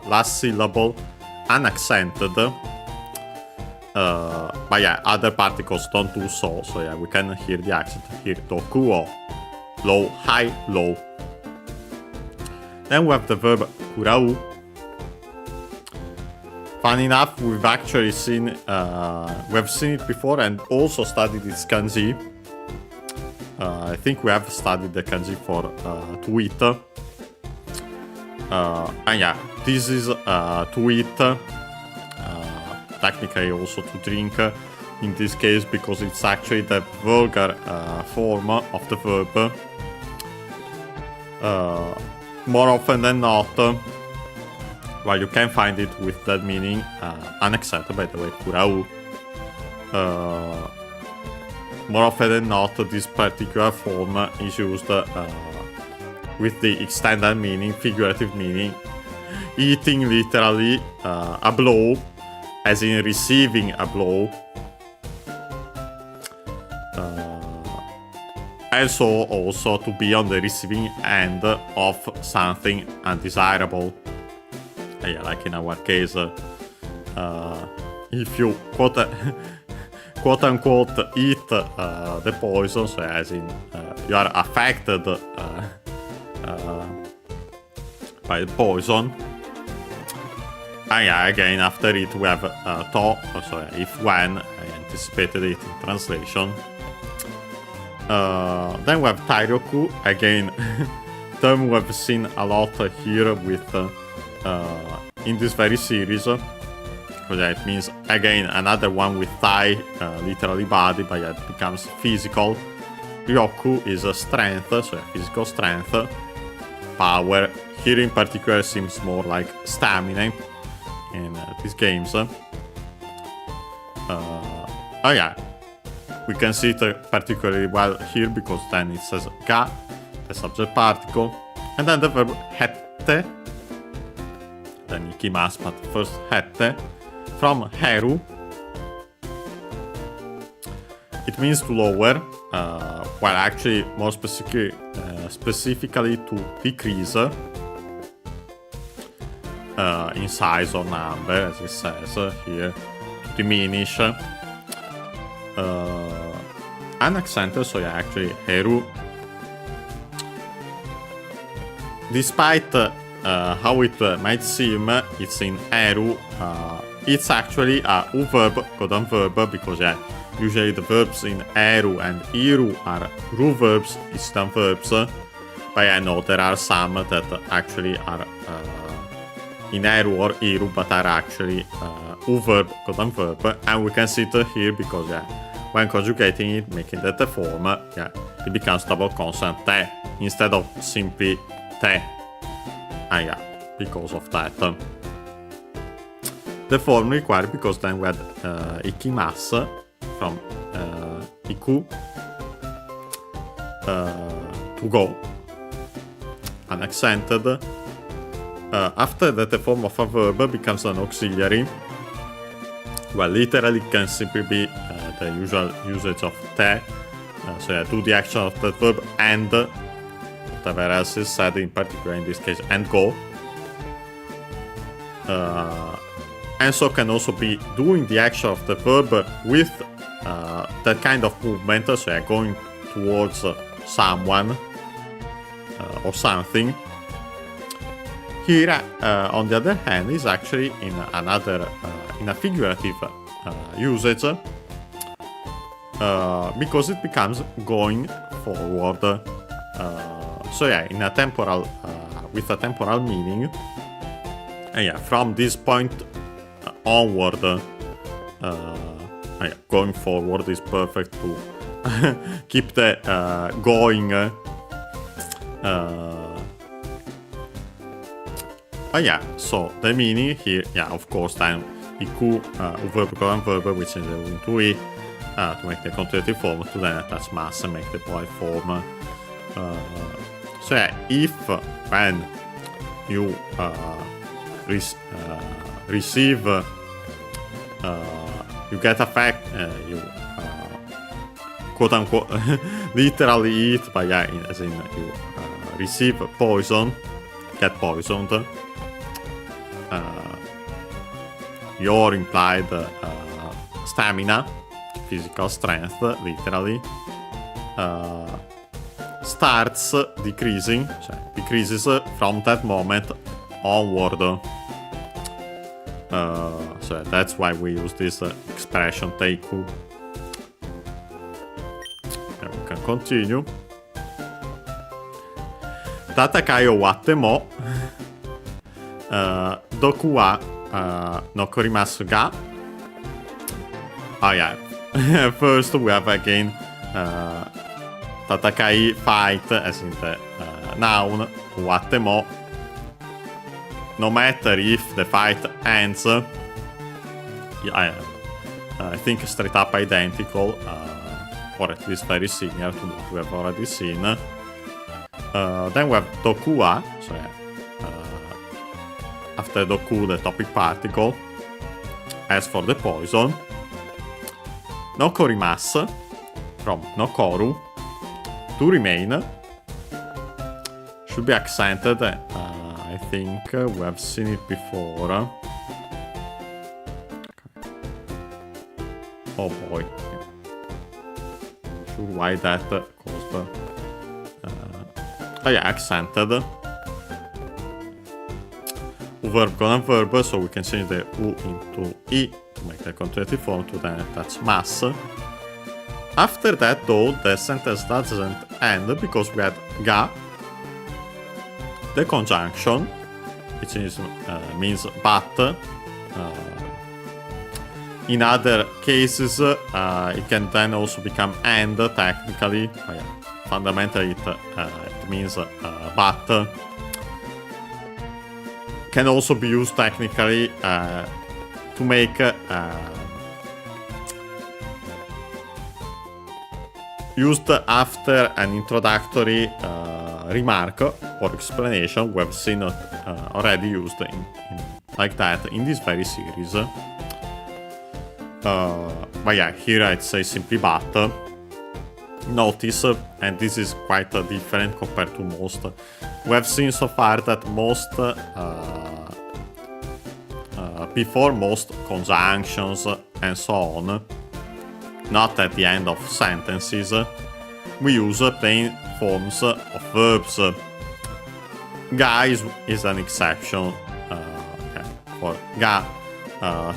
last syllable, unaccented. But yeah, other particles don't do so. So yeah, we can hear the accent here. Doku o, low, high, low. Then we have the verb kurau. Funny enough, we've actually seen it before and also studied its kanji. I think we have studied the kanji for to eat. And yeah, this is to eat. Technically also to drink in this case because it's actually the vulgar form of the verb. More often than not, well, you can find it with that meaning, unaccented by the way, kurau. More often than not, this particular form is used with the extended meaning, figurative meaning, eating literally a blow, as in receiving a blow. And so also to be on the receiving end of something undesirable. Yeah, like in our case, if you quote unquote eat the poison, so as in you are affected by the poison. And yeah, again, after it we have to, so if when, I anticipated it in translation. Then we have Tairyoku, again, term we have seen a lot here with in this very series. So yeah, it means, again, another one with Tai, literally body, but yeah, it becomes physical. Ryoku is a strength, so physical strength. Power, here in particular seems more like stamina in these games. Oh yeah, we can see it particularly well here because then it says ga, the subject particle, and then the verb hette, then ikimasu, but first hette, from heru. It means to lower, well actually more specifically to decrease in size or number, as it says here, to diminish. Unaccented, so yeah, actually heru. Despite how it might seem, it's in eru. It's actually a u verb, codon verb, because yeah, usually the verbs in eru and iru are ru verbs, istan verbs. But I know there are some that actually are in eru or iru, but are actually u verb, codon verb, and we can see it here because yeah, when conjugating it, making that a form, yeah, it becomes double consonant te instead of simply te. And yeah, because of that. The form required because then we had ikimasu from iku, to go, unaccented. After that, the form of a verb becomes an auxiliary. Well, literally it can simply be the usual usage of te, so yeah, do the action of that verb and whatever else is said, in particular in this case, and go. And so can also be doing the action of the verb with that kind of movement, so yeah, going towards someone or something. Here, on the other hand, is actually in a figurative usage, because it becomes going forward. So yeah, in a temporal, with a temporal meaning. And yeah, from this point onward, yeah, going forward is perfect to keep the going. Yeah, so the meaning here, yeah, of course, then iku verb colon verb, which is into e, to make the conjugative form, to then attach mass and make the polite form. So yeah, if when you receive, you get affect, you quote unquote literally eat, but yeah, as in you receive poison, get poisoned. Your implied stamina, physical strength, literally, starts decreasing, so decreases from that moment onward. So that's why we use this expression teiku. And we can continue. Tatakai o watte mo doku wa no korimasu ga. Oh yeah. First we have again tatakai, fight, as in the noun, watte mo. No matter if the fight ends, yeah, I think straight up identical, or at least very similar to what we have already seen. Then we have doku wa, so yeah, after doku, the topic particle. As for the poison, no korimasu, from no koru, to remain, should be accented. I think we have seen it before. Okay. Oh boy. Sure why that caused. Oh yeah, accented. Verb colon verb, so we can change the U into I to make the conjugative form to then attach mass. After that, though, the sentence doesn't end because we had ga, the conjunction, which is, means but. In other cases, it can then also become and technically. Fundamentally, it means but. Can also be used technically to make used after an introductory remark or explanation. We have seen it already used in like that in this very series. But yeah, here I'd say simply but. Notice, and this is quite different compared to most. We have seen so far that most, before most conjunctions and so on, not at the end of sentences, we use plain forms of verbs. Ga is an exception for ga.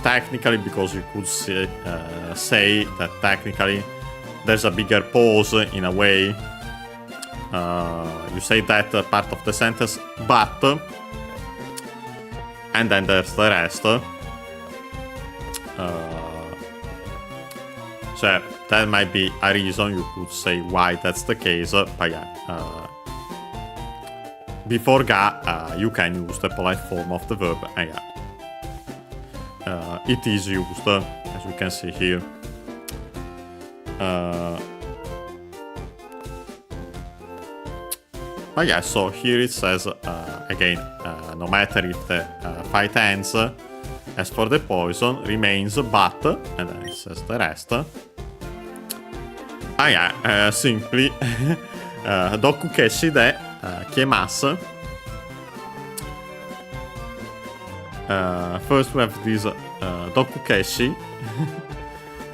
Technically, because you could say that technically there's a bigger pause in a way. You say that part of the sentence, but, and then there's the rest. So that might be a reason you could say why that's the case, but yeah. Before ga, you can use the polite form of the verb, and yeah. It is used, as we can see here. But yeah, so here it says, again, no matter if the fight ends, as for the poison, remains but, and then it says the rest. Ah yeah, simply, doku keshi de Kiemas. First we have this Dokukeshi.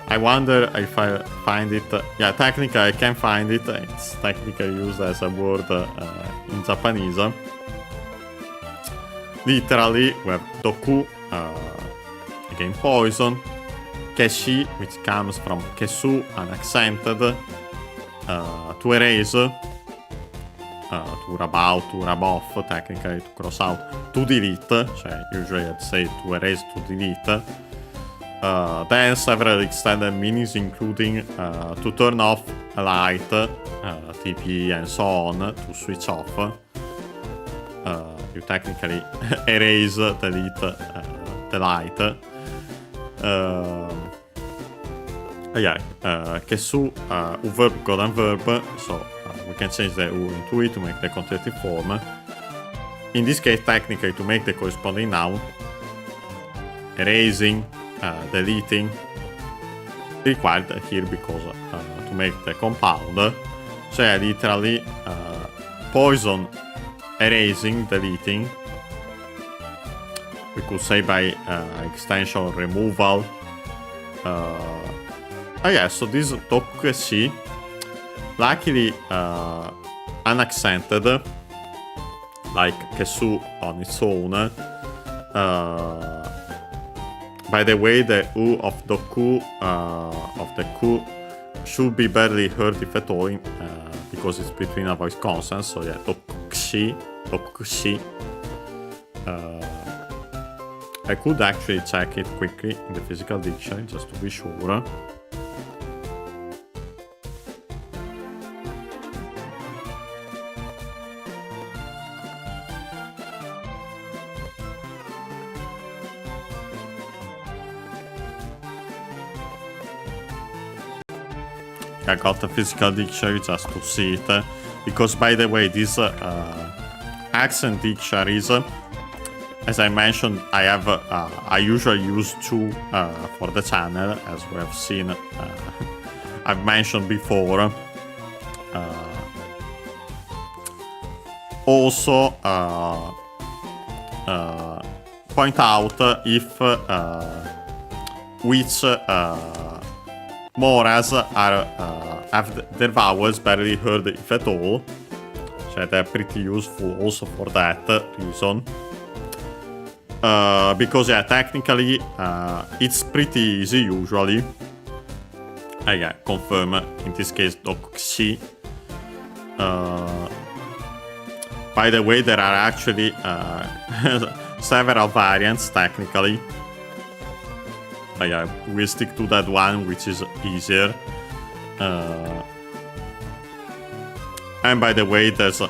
I wonder if I find it. Yeah, technically I can find it. It's technically used as a word in Japanese. Literally, we have Doku, again poison. Keshi, which comes from Kesu, unaccented. To erase. To rub out, to rub off, technically to cross out. To delete, cioè usually I'd say to erase, to delete. Then several extended meanings including to turn off a light, TP and so on, to switch off. You technically erase, delete the light. Kesu, verb, golden verb, so we can change the U into it to make the conjunctive form. In this case, technically, to make the corresponding noun, erasing, deleting, required here because to make the compound. So yeah, literally poison, erasing, deleting. We could say by extension removal. So this Dokukeshi, luckily unaccented, like Kesu on its own. By the way, the U of Doku, of the Ku, should be barely heard if at all, because it's between a voice consonants. So yeah, Dokushi, Dokushi. I could actually check it quickly in the physical dictionary just to be sure. I got the physical dictionary just to see it, because by the way, these accent dictionaries, as I mentioned, I usually use two for the channel, as we have seen. I've mentioned before. Also, point out if which moras have their vowels barely heard if at all. So they're pretty useful also for that reason. Because yeah, technically it's pretty easy usually. I confirm in this case Dokushi. By the way, there are actually several variants technically. We'll stick to that one, which is easier. And by the way, there's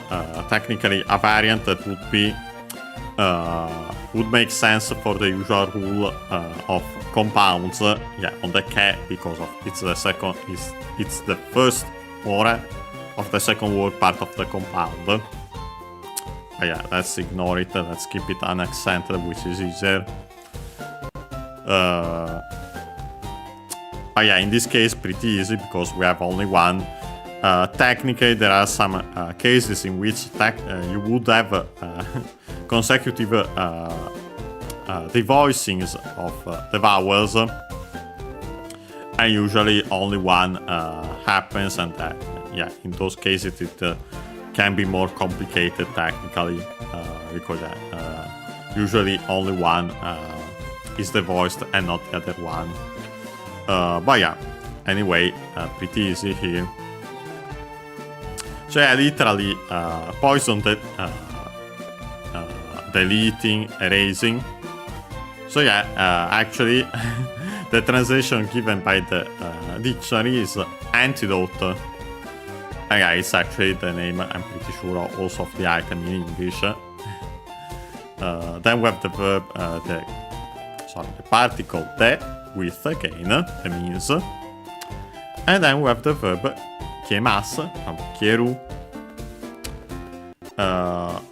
technically a variant that would be would make sense for the usual rule of compounds. On the ke, because of it's the first more of the second word part of the compound. Let's ignore it. Let's keep it unaccented, which is easier. In this case, pretty easy because we have only one. Technically, there are some cases in which you would have consecutive devoicings of the vowels, and usually only one happens, and in those cases it can be more complicated technically, because usually only one is devoiced and not the other one. Anyway, pretty easy here. So literally poison, deleting, erasing. So actually the translation given by the dictionary is antidote. It's actually the name, I'm pretty sure, also of the item in English. Then we have the verb, the particle de, with again, the means. And then we have the verb kiemas, from kieru.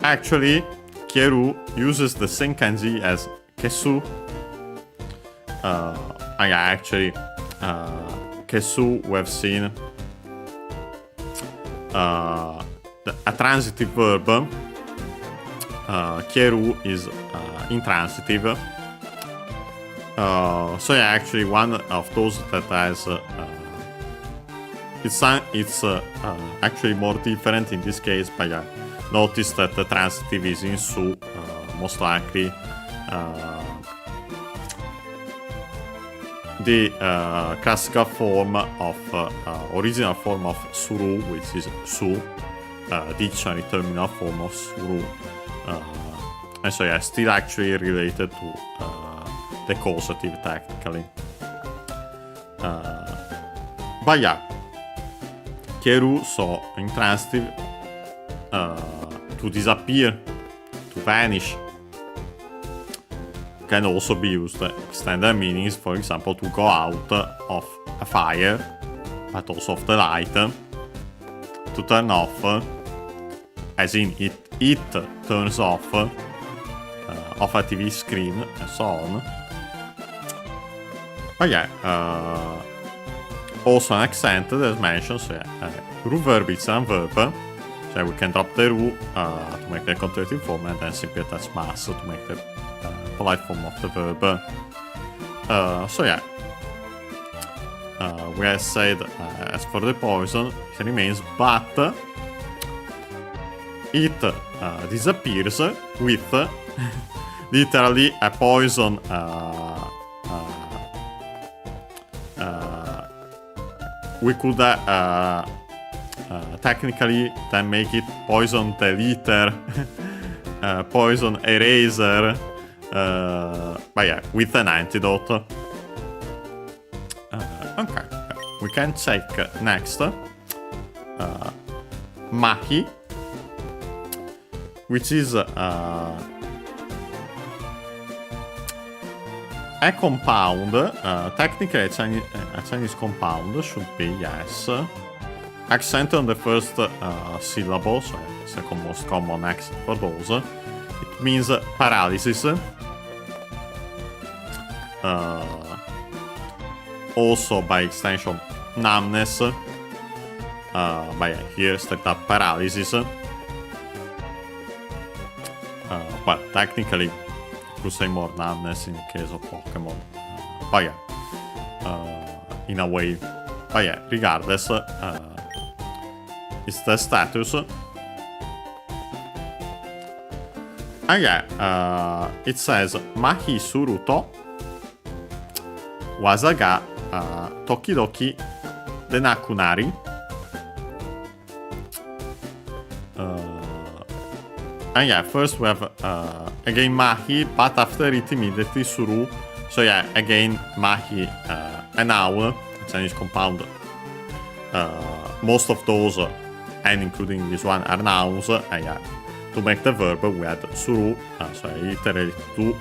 Actually, kieru uses the same kanji as kesu. Actually, kesu we have seen a transitive verb. Kieru is intransitive. So yeah, actually one of those that has it's actually more different in this case, but yeah, notice that the transitive is in su, most likely. The classical form of original form of suru, which is su, dictionary terminal form of suru, and so yeah, still actually related to the causative technically. But yeah, Kieru, so intransitive, to disappear, to vanish, can also be used extended meanings, for example, to go out of a fire, but also of the light, to turn off, as in it turns off a TV screen, and so on. But yeah, also an accent as mentioned, so yeah, ru verb is a verb, so we can drop the ru to make the contractive form and then simply attach mas to make the polite form of the verb. So yeah, we have said as for the poison, it remains, but it disappears with literally a poison. We could technically then make it poison deleter, poison eraser, but yeah, with an antidote. Okay, we can check next. Mahi, which is a compound, technically a Chinese compound should be, yes. Accent on the first syllable, so the second most common accent for those. It means paralysis. Also, by extension, numbness. But yeah, here straight up paralysis. But technically, you could say more numbness in the case of Pokémon. But yeah, in a way. But yeah, regardless, it's the status. And yeah, it says Mahi Suruto Wazaga Tokidoki Denakunari. And yeah, first we have again Mahi, but after it immediately Suru. So yeah, again Mahi, a noun, a Chinese compound. Most of those, and including this one, are nouns. And yeah, to make the verb we had Suru, so literally to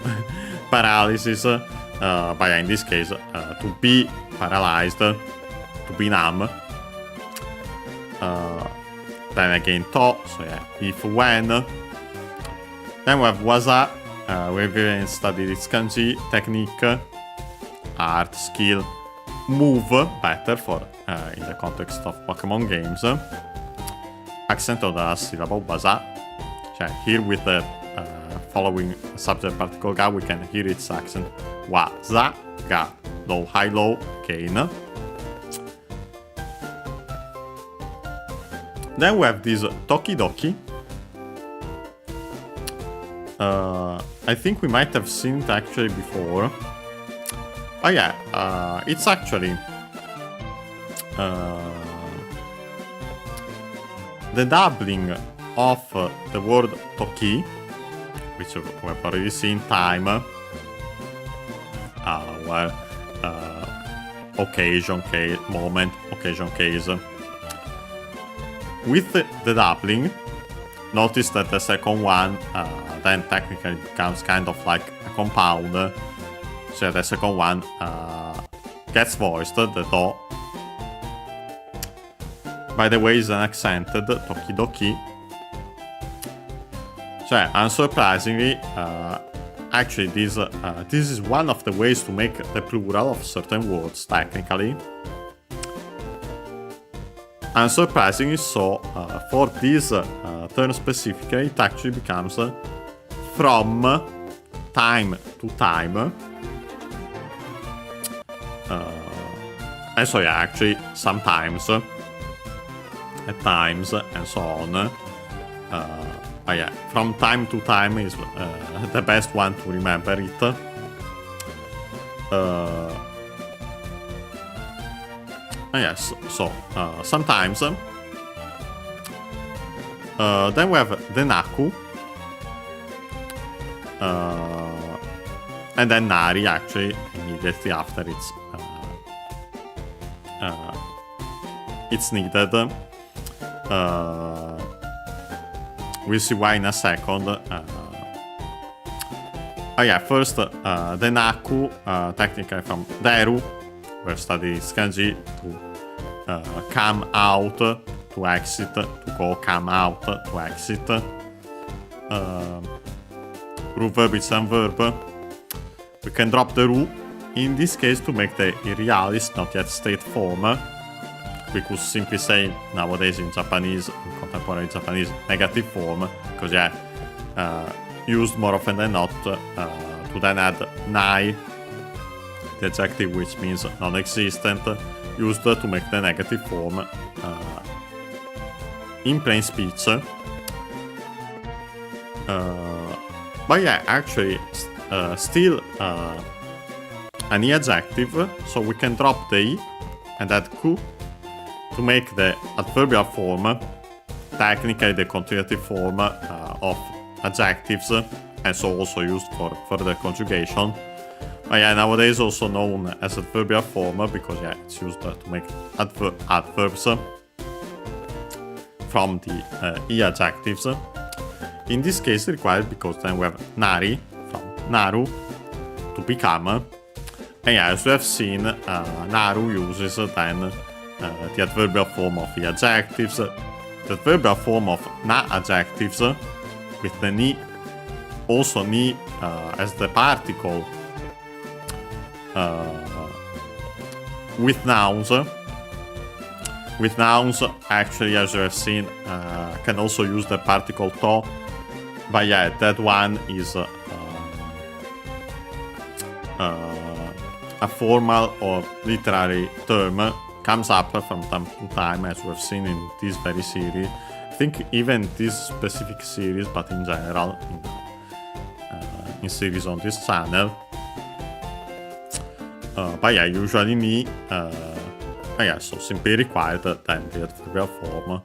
paralysis. But yeah, in this case, to be paralyzed, to be numb. Then again to, so yeah, if, when. Then we have waza, we've even studied its kanji, technique, art, skill, move, better for in the context of Pokemon games. Accent on the last syllable, waza. So here with the following subject particle ga, we can hear its accent. Waza, ga, low, high, low, gain. Then we have this Tokidoki. I think we might have seen it actually before. Oh yeah, it's actually the doubling of the word Toki, which we have already seen, time, where occasion, case, moment, occasion, case. With the doubling, notice that the second one then technically becomes kind of like a compound. So the second one gets voiced, the do. By the way, is an accented Tokidoki. So unsurprisingly, actually this is one of the ways to make the plural of certain words technically. Unsurprisingly so, for this turn specifically, it actually becomes from time to time. And so yeah, actually sometimes, at times, and so on. But yeah, from time to time is the best one to remember it. Yes, so sometimes. Then we have the Naku. And then Nari, actually, immediately after it's needed. We'll see why in a second. Yeah, first, the Naku, technically from Deru, where studies kanji, to come out, to exit, to go come out, to exit. Ru verb is some verb. We can drop the Ru, in this case to make the Irrealis not yet state form. We could simply say nowadays in Japanese, in contemporary Japanese, negative form, because yeah, used more often than not to then add nai, the adjective which means non-existent, used to make the negative form in plain speech. But yeah, actually, still an E adjective, so we can drop the E and add ku to make the adverbial form, technically the continuative form of adjectives, and so also used for further conjugation. But yeah, nowadays also known as adverbial form because yeah, it's used to make adverbs from the E adjectives. In this case required because then we have nari from naru to become. And yeah, as we have seen, naru uses then the adverbial form of E adjectives, the adverbial form of na adjectives with the ni, also ni as the particle with nouns. With nouns, actually, as you have seen, can also use the particle to, but yeah, that one is a formal or literary term, comes up from time to time, as we have seen in this very series. I think even this specific series, but in general, in series on this channel. But yeah, usually ni. Yeah, so simply required then the adverbial form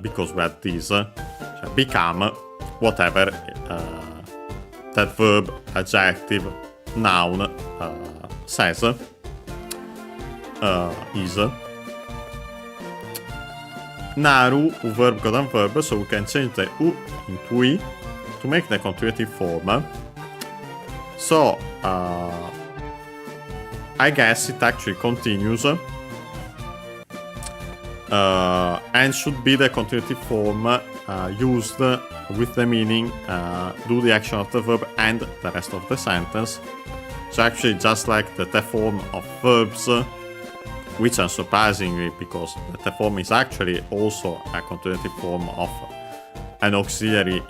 because we have this become whatever that verb, adjective, noun says is. Naru, verb, god and verb, so we can change the u into i to make the continuative form. So I guess it actually continues. And should be the continuative form used with the meaning do the action of the verb and the rest of the sentence. So actually just like the te form of verbs, which unsurprisingly because the te form is actually also a continuative form of an auxiliary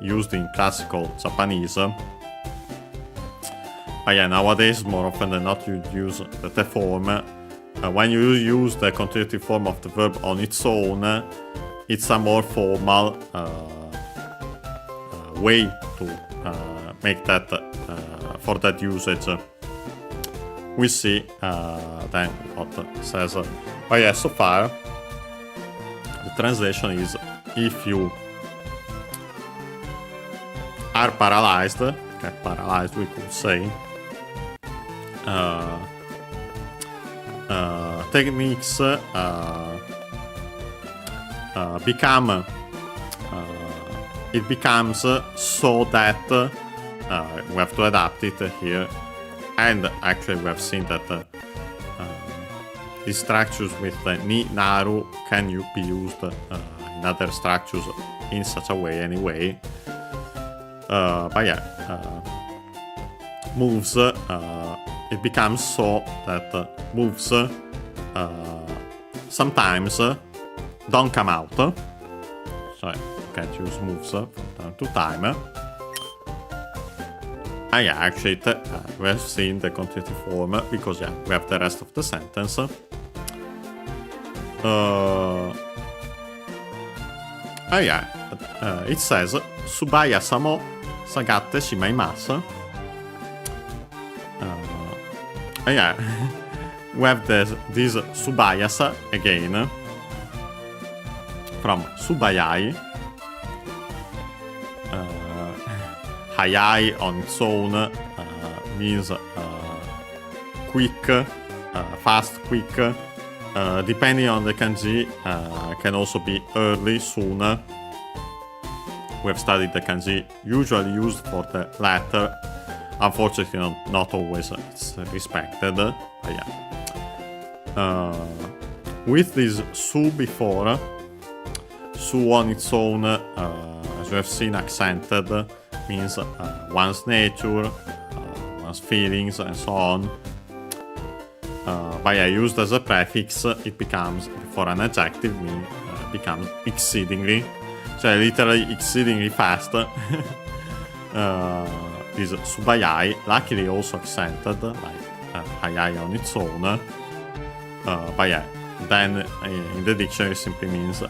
used in classical Japanese. But yeah, nowadays more often than not you use the te form. When you use the continuative form of the verb on its own, it's a more formal way to make that for that usage. We see then what it says. But yeah, so far the translation is if you are paralyzed, get paralyzed we could say. Techniques become it becomes so that we have to adapt it here, and actually we have seen that these structures with ni naru can be used in other structures in such a way anyway. But yeah, moves it becomes so that moves sometimes don't come out. So you can choose moves from time to time. Yeah, actually, we have seen the continuity form because we have the rest of the sentence. It says Subaya samo sagatte shimaimasu. We have this Subayasa again from Subayai. Hayai on its own means quick, fast, quick. Depending on the kanji, can also be early, sooner. We have studied the kanji usually used for the latter. Unfortunately, not always it's respected. With this su before, su on its own, as we have seen, accented, means one's nature, one's feelings, and so on. Used as a prefix, it becomes, before an adjective, becomes exceedingly. So literally exceedingly fast. Is subayai, luckily also accented, like hayai on its own. Then in the dictionary it simply means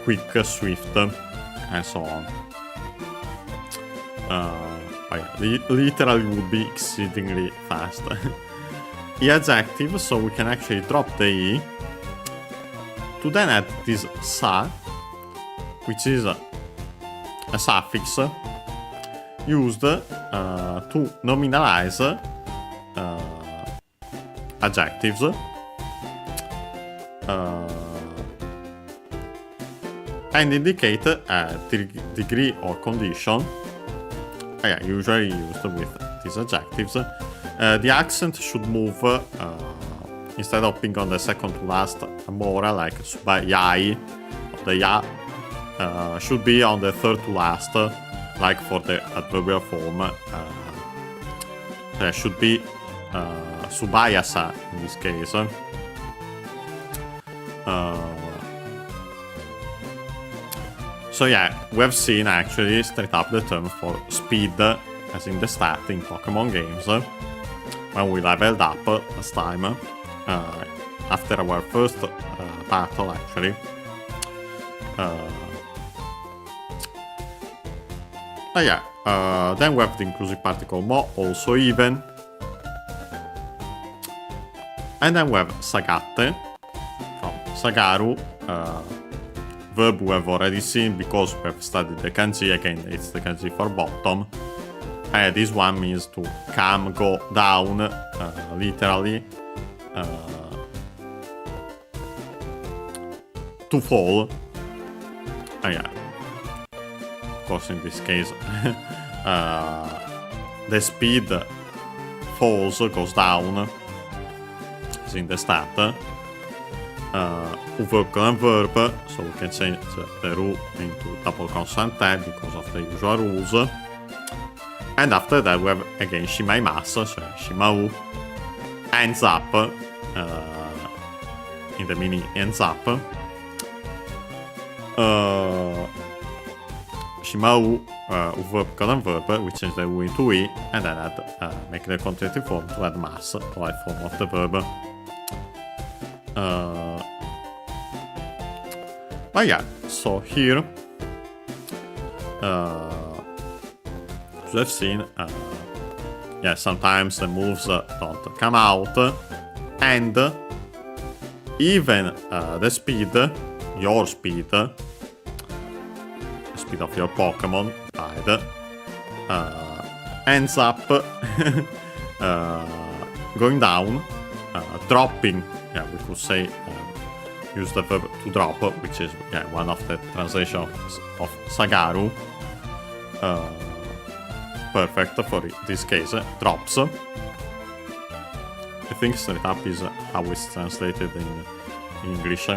quick, swift, and so on. Literally would be exceedingly fast. E adjective, so we can actually drop the E to then add this sa, which is a suffix used to nominalize adjectives and indicate a degree or condition. Usually used with these adjectives. The accent should move instead of being on the second to last more like subayai, the ya should be on the third to last, like for the adverbial form. There should be subayasa in this case. So we have seen actually straight up the term for speed, as in the stat in Pokemon games, when we leveled up last time, after our first battle actually. Then we have the inclusive particle mo, also even. And then we have sagatte, from sagaru, verb we have already seen because we have studied the kanji. Again, it's the kanji for bottom. This one means to come, go down, literally. To fall. Of course, in this case, the speed falls, goes down, as in the stat. Verb and verb, so we can change the ru into double consonant type because of the usual rules. And after that we have again shimaimasu, so shimau, ends up, in the meaning ends up. Shimau, verb and verb, we change the u into e, and then make the continuative form to add mas, the right form of the verb. So here, as we've seen, sometimes the moves don't come out, and even the speed, your speed, the speed of your Pokemon, ends up going down, dropping. We could say use the verb to drop, which is one of the translations of sagaru. Perfect for this case, drops. I think straight up is how it's translated in English.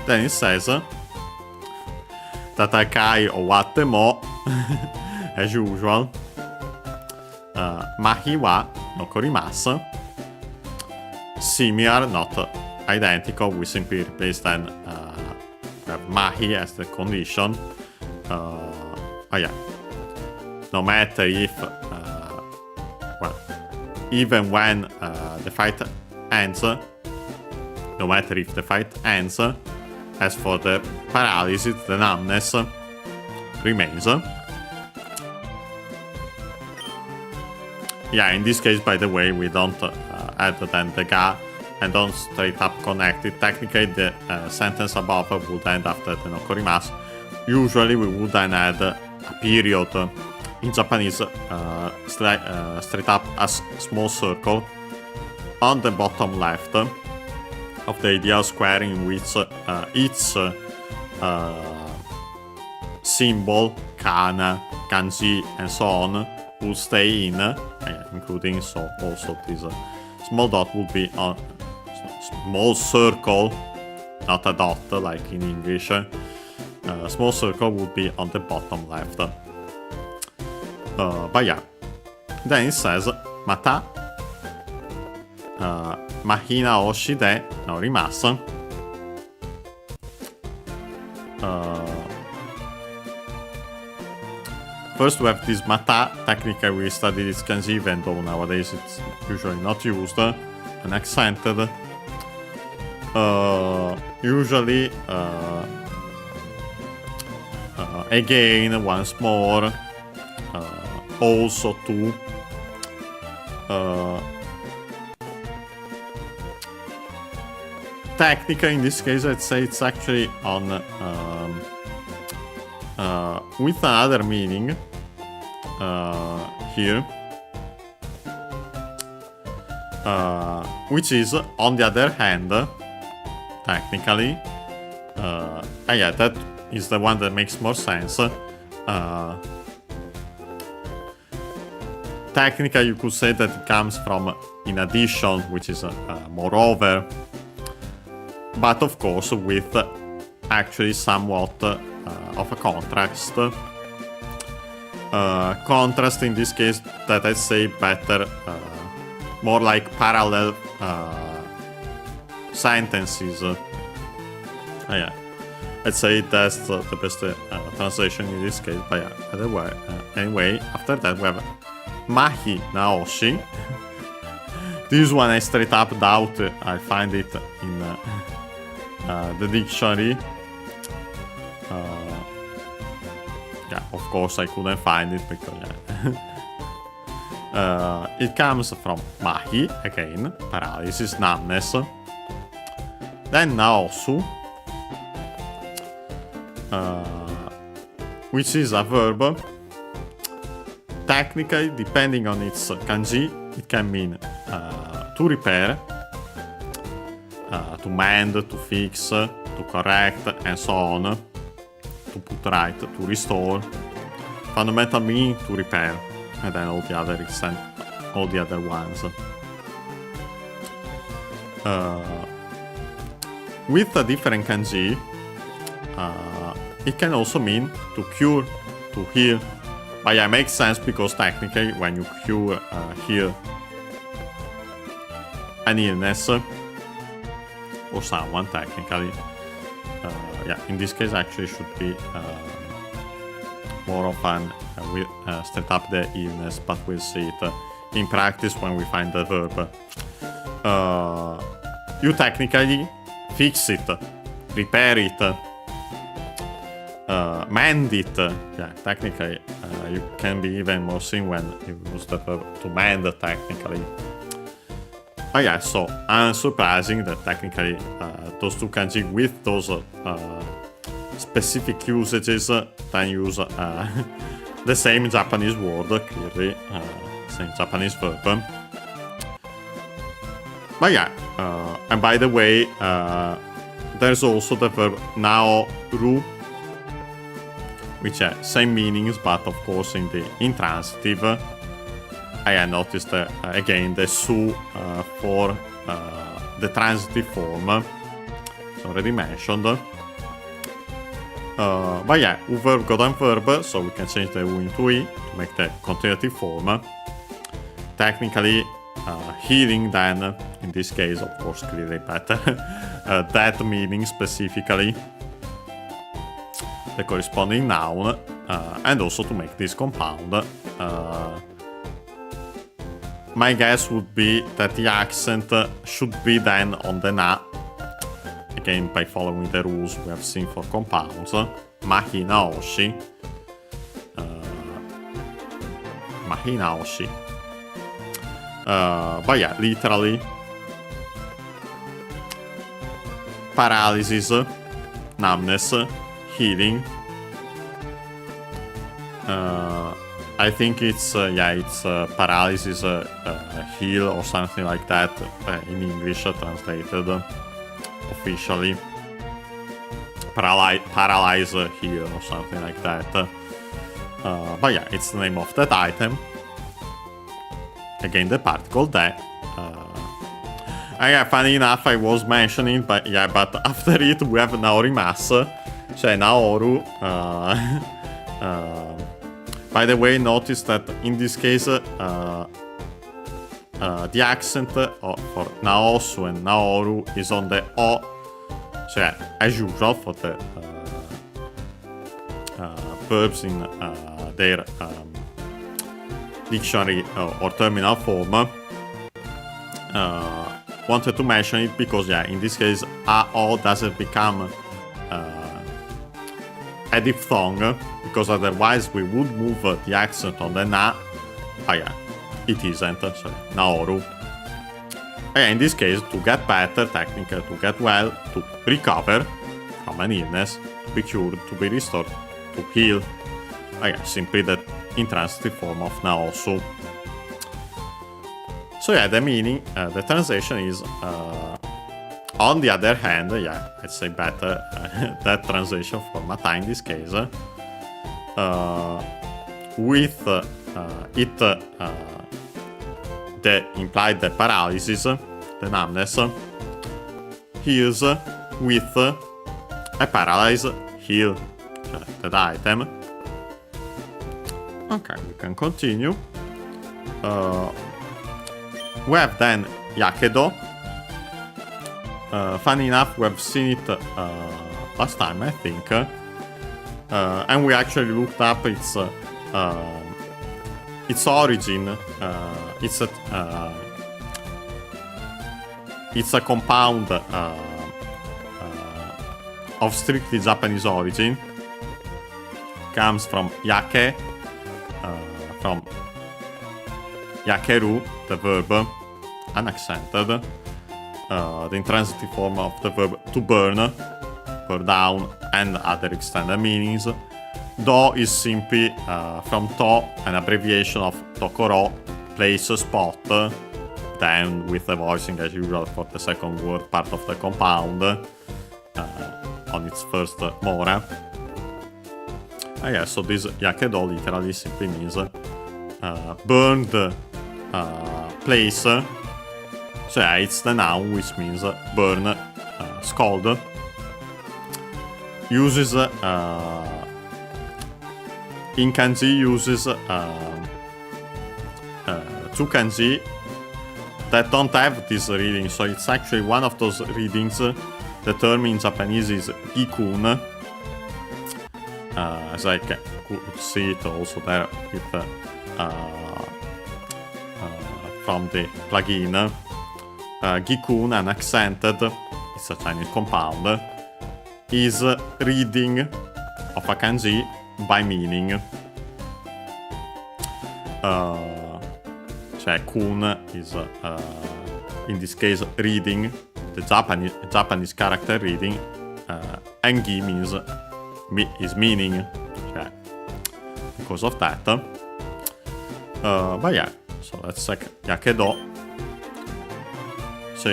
Then it says Tatakai Owate mo, as usual. Mahi wa no korimasu. similar, not identical. We simply replace then mahi as the condition. No matter if, even when the fight ends, no matter if the fight ends, as for the paralysis, the numbness remains. In this case, by the way, we don't add then the ga and don't straight up connect it. Technically, the sentence above would end after the nokorimasu. Usually, we would then add a period. In Japanese, straight up as small circle on the bottom left of the ideal square in which each symbol, kana, kanji, and so on will stay in, including so also this small dot would be on small circle, not a dot like in English. Small circle would be on the bottom left. Then it says mata mahina oshi de norimasu. First we have this mata. Technically we study this kanji, even though nowadays it's usually not used, unaccented. Usually again, once more, also to technically in this case I'd say it's actually on with another meaning here, which is on the other hand, technically, that is the one that makes more sense. Technically, you could say that it comes from in addition, which is moreover, but of course with actually somewhat of a contrast. Contrast in this case that I'd say better, more like parallel sentences. I'd say that's the best translation in this case, but anyway, after that we have Mahi Naoshi. This one I straight up doubt I find it in the dictionary. Of course I couldn't find it because it comes from Mahi, again, paralysis, numbness. Then Naosu, which is a verb. Technically, depending on its kanji, it can mean to repair, to mend, to fix, to correct, and so on. To put right, to restore. Fundamental meaning to repair, and then all the other ones. With a different kanji, it can also mean to cure, to heal. But it makes sense because technically when you cure, heal an illness or someone, technically, in this case actually should be more often we set up the illness, but we'll see it in practice when we find the verb. You technically fix it, repair it, mend it. Technically, you can be even more seen when you use the verb to mend, technically. So unsurprising that technically those two kanji with those specific usages then use the same Japanese word, clearly, same Japanese verb. And by the way, there's also the verb naoru, which are same meanings, but of course in the intransitive. I noticed again the su for the transitive form, it's already mentioned. U verb got on verb, so we can change the u into i to make the continuative form. Technically, healing then, in this case, of course, clearly better. That meaning specifically the corresponding noun, and also to make this compound. My guess would be that the accent should be then on the na, again by following the rules we have seen for compounds. Mahinaoshi. Mahinaoshi. But yeah, literally paralysis, numbness, healing. I think it's paralysis, heal or something like that in English translated officially. Paralyze, heal or something like that. But yeah, it's the name of that item. Again, the particle that. Funny enough, I was mentioning, but after it we have Naorimasu, cioè Naoru. By the way, notice that in this case, the accent for Naosu and Naoru is on the O, cioè, as usual for the verbs in their dictionary or terminal form. Wanted to mention it because, in this case, AO doesn't become a diphthong, because otherwise we would move the accent on the na. But it isn't, so Naoru. In this case, to get better, technically to get well, to recover from an illness, to be cured, to be restored, to heal. Simply the intransitive form of Naosu. So the meaning, the translation is, on the other hand, I'd say better that translation for Mata in this case, with it, the implied the paralysis, the numbness, heals with a paralyzed heal, that item. Okay, we can continue. We have then Yakedo. Funny enough, we have seen it last time, I think. And we actually looked up its origin. It's a compound of strictly Japanese origin. Comes from yake, from yakeru, the verb, unaccented. The intransitive form of the verb to burn, burn down, and other extended meanings. Do is simply from to, an abbreviation of tokoro, place, spot, then with the voicing as usual for the second word part of the compound on its first mora. So this yakedo literally simply means burned place. So it's the noun, which means burn, scald. Uses in kanji uses two kanji that don't have this reading, so it's actually one of those readings. The term in Japanese is gikun, as I could see it also there with from the plugin. Gikun, unaccented, it's a Chinese compound, is reading of a kanji by meaning. Kun is, in this case, reading, the Japanese character reading, and gi means is meaning, because of that. But so let's check yakedo. So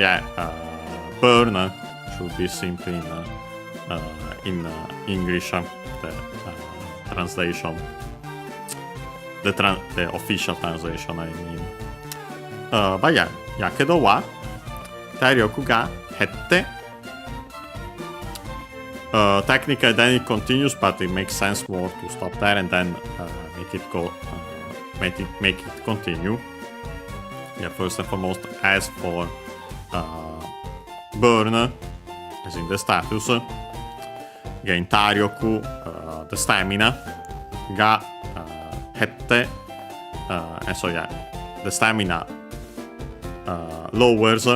burn should be simply in English, the translation, the official translation, I mean. But yakedo wa tairyoku ga hette. Technically then it continues, but it makes sense more to stop there and then make it go, make it continue. Yeah, first and foremost, as for burn, as in the status, again, Taryoku, the stamina, ga hette, and so yeah, the stamina lowers,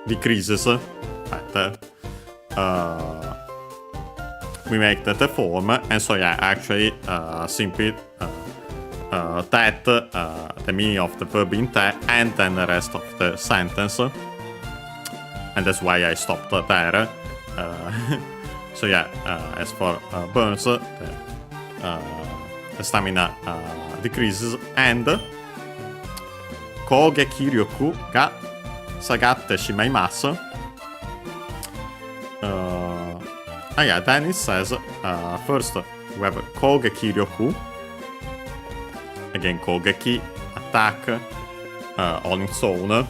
decreases, better. We make that a form, and so yeah, actually, simply that, the meaning of the verb in that, and then the rest of the sentence. And that's why I stopped there. So yeah, as for burns, the stamina decreases, and Kogeki Ryoku ga sagatte shimaimasu. Yeah, then it says, first we have Kogeki Ryoku. Again, Kogeki, attack, on its own.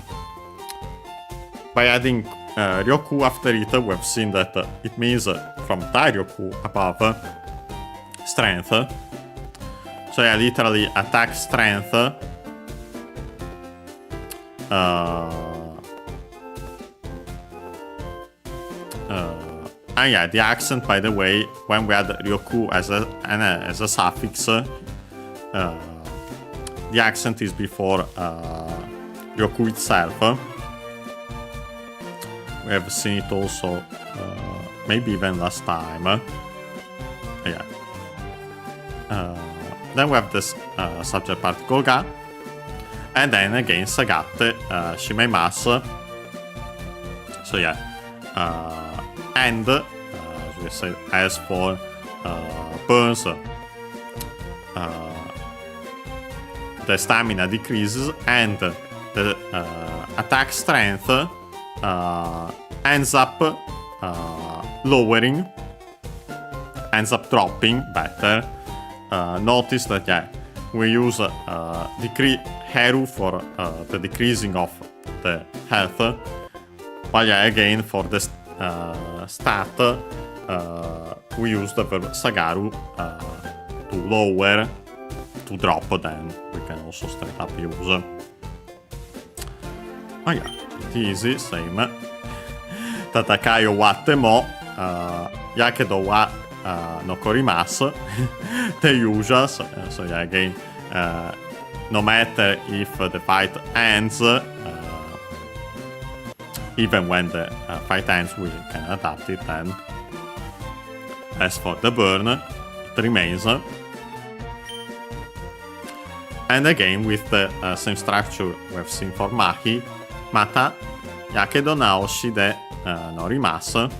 By adding Ryoku after it, we have seen that it means from Tairyoku above, strength. So yeah, literally attack strength. And yeah, the accent, by the way, when we add Ryoku as a suffix, the accent is before Ryoku itself. We have seen it also, maybe even last time. Yeah. Then we have this subject particle ga, and then again sagatte shimaimasu. So yeah, and as we said, as for burns, the stamina decreases, and the attack strength ends up lowering, ends up dropping, better. Notice that yeah, we use Heru for the decreasing of the health, while yeah, again for the stat, we use the verb Sagaru to lower, to drop, then we can also straight up use. Oh yeah, it's easy, same. Tatakai o watte mo, yakedo wa no korimasu, the usual. So yeah, again, no matter if the fight ends, even when the fight ends, we can adapt it then. As for the burn, it remains. And again, with the same structure we have seen for Mahi, Mata, Yakedo Naoshi de Norimasu.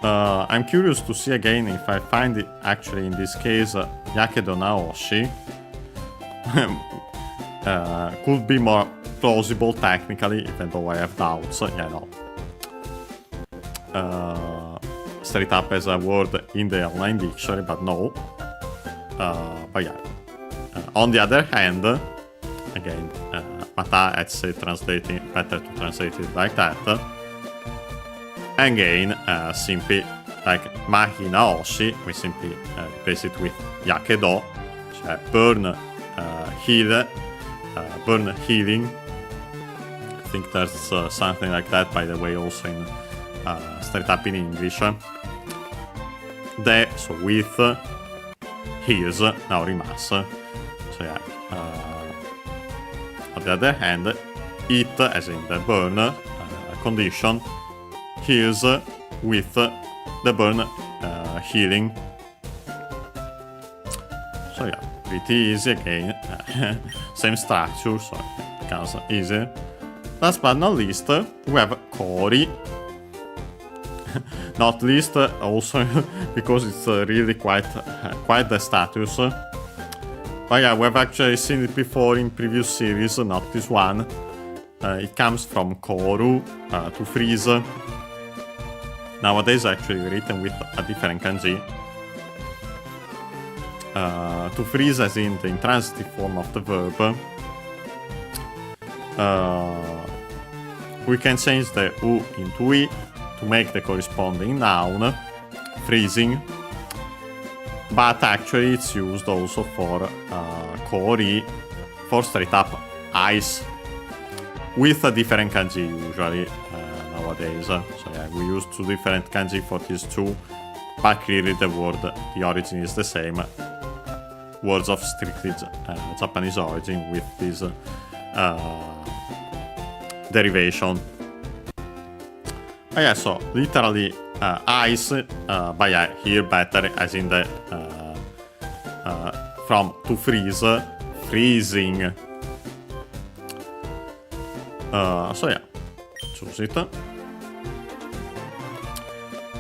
I'm curious to see again if I find it actually in this case Yakedo Naoshi. Could be more plausible technically, even though I have doubts. Yeah, no. Straight up as a word in the online dictionary, but no. But yeah. On the other hand, again, Mata, I'd say better to translate it like that. Again, simply like Mahi Naoshi, we simply replace it with Yakedo, burn, heal, burn healing. I think there's something like that, by the way, also in straight up in English. So with heals, now rimasu. So yeah. On the other hand, it, as in the burn condition, heals with the burn healing. So yeah, pretty easy again. Same structure, so it becomes easy. Last but not least, we have Kori. Not least, also because it's really quite the status. But yeah, we've actually seen it before in previous series, not this one. It comes from Koru, to freeze. Nowadays actually written with a different kanji. To freeze as in the intransitive form of the verb. We can change the U into I to make the corresponding noun, freezing. but actually it's used also for Kori, for straight up ice, with a different kanji usually nowadays. So yeah, we use two different kanji for these two, but clearly the origin is the same. Words of strictly Japanese origin with this derivation. Yeah, so literally ice, but yeah, here better as in the from to freeze, freezing. So yeah, choose it.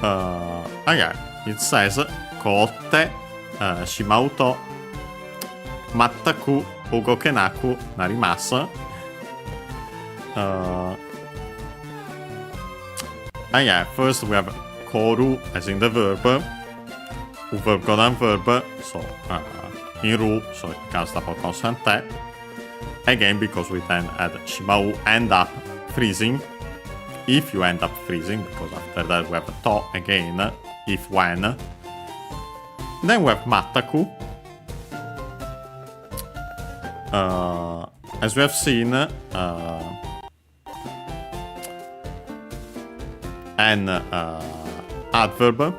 Yeah, it says kotte shimauto mattaku ugokenaku narimasu. Yeah, first we have koru as in the verb, verb godan verb, so in ru, so it becomes double consonant te. Again, because we then add shimau, end up freezing, if you end up freezing, because after that we have to again, if when. Then we have mattaku. As we have seen, an adverb.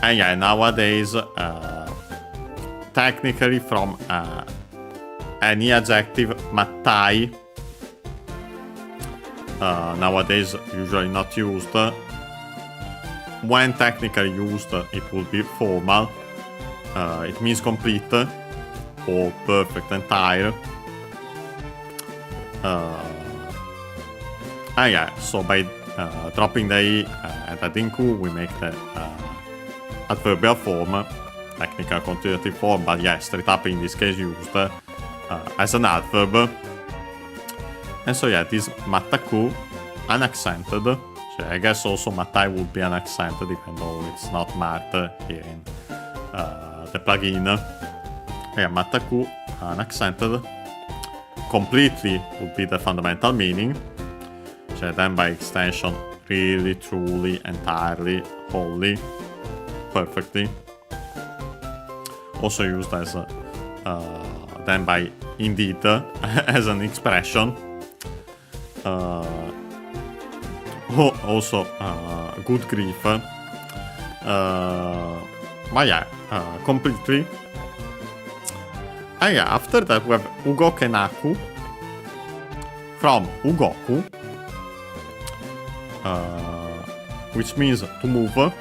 And yeah, nowadays, technically from any adjective mattai, nowadays usually not used. When technically used, it will be formal. It means complete, or perfect, entire. Yeah, so by dropping the E and adding ku, we make the adverbial form, technical continuative form, but yeah, straight up in this case used as an adverb. And so yeah, this mattaku, unaccented. So I guess also mattai would be unaccented, even though it's not marked here in the plugin. Yeah, mattaku, unaccented. Completely would be the fundamental meaning. So then by extension, really, truly, entirely, wholly, perfectly. Also used as then by indeed as an expression. Also good grief. But yeah, completely. And yeah, after that we have ugokenaku from ugoku, which means to move.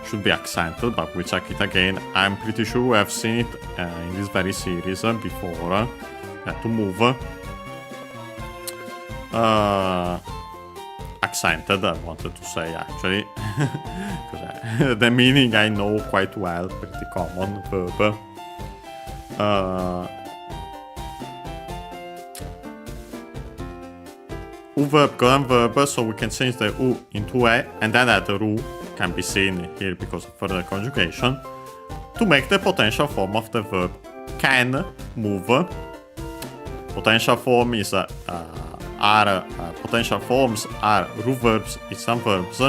Should be accented, but we check it again. I'm pretty sure we have seen it in this very series before. To move. Accented, I wanted to say actually. Because the meaning I know quite well, pretty common verb. Verb, godan verb, so we can change the u into e, and then add the ru, can be seen here because of further conjugation, to make the potential form of the verb. Can, move. Potential form is potential forms are ru verbs, it's some verbs,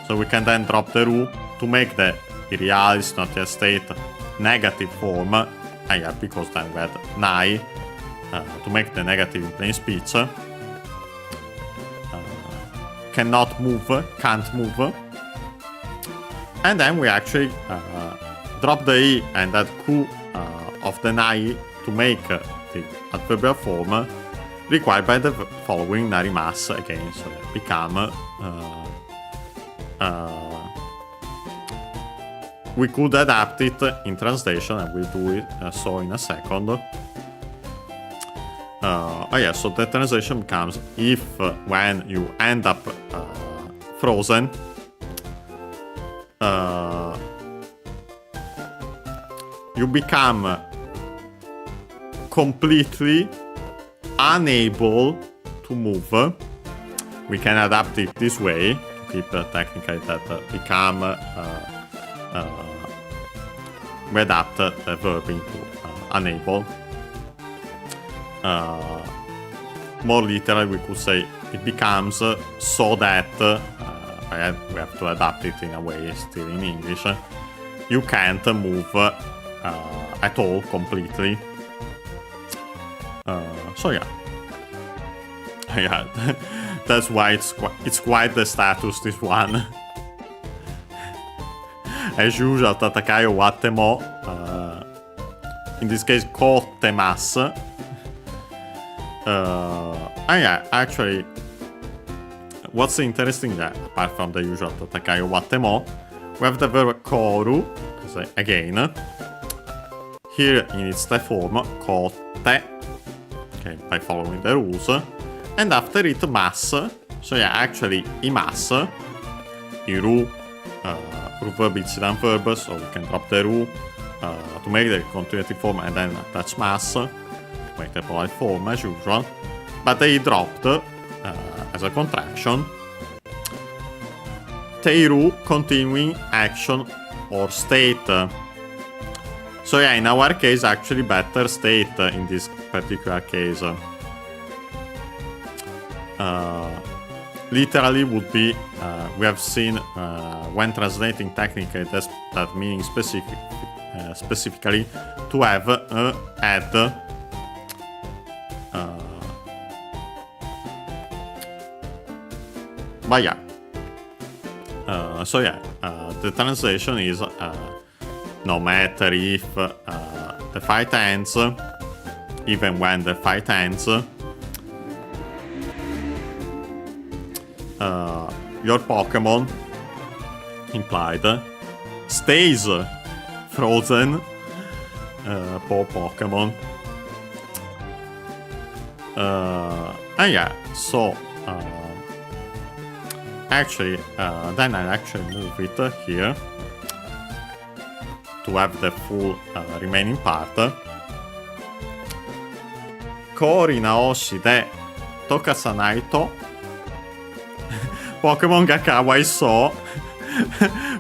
so we can then drop the ru to make the idealis, not yet state, negative form, and yeah, because then we had nai to make the negative in plain speech. Cannot move, can't move. And then we actually drop the e and add ku of the nai to make the adverbial form required by the following narimasu again, so it become we could adapt it in translation, and we'll do it so in a second. Yeah, so the translation becomes if when you end up frozen, you become completely unable to move. We can adapt it this way to keep technically that become we adapt the verb into unable. More literally, we could say it becomes so that we have to adapt it in a way still in English. You can't move at all completely. So yeah, yeah, that's why it's quite the status, this one. As usual, Tatakayo Watemo, in this case, Kotemasu. And yeah, actually, what's interesting that, apart from the usual Tatakayo Watemo, we have the verb koru, again, here in its te form, kote, okay, by following the rules, and after it, mas, so yeah, actually, imas, iru, verb incident verb, so we can drop the ru to make the continuative form and then attach mas to make the polite form as usual, but they dropped as a contraction teiru continuing action or state. So yeah, in our case, actually better state in this particular case. Literally would be, we have seen when translating technically that meaning specifically to have add but yeah, so yeah, the translation is no matter if the fight ends, even when the fight ends, your Pokemon, implied, stays frozen. Poor Pokemon. And yeah, so actually, then I'll actually move it here to have the full remaining part. Kori naoshi de tokasanai to Pokemon ga kawaii so.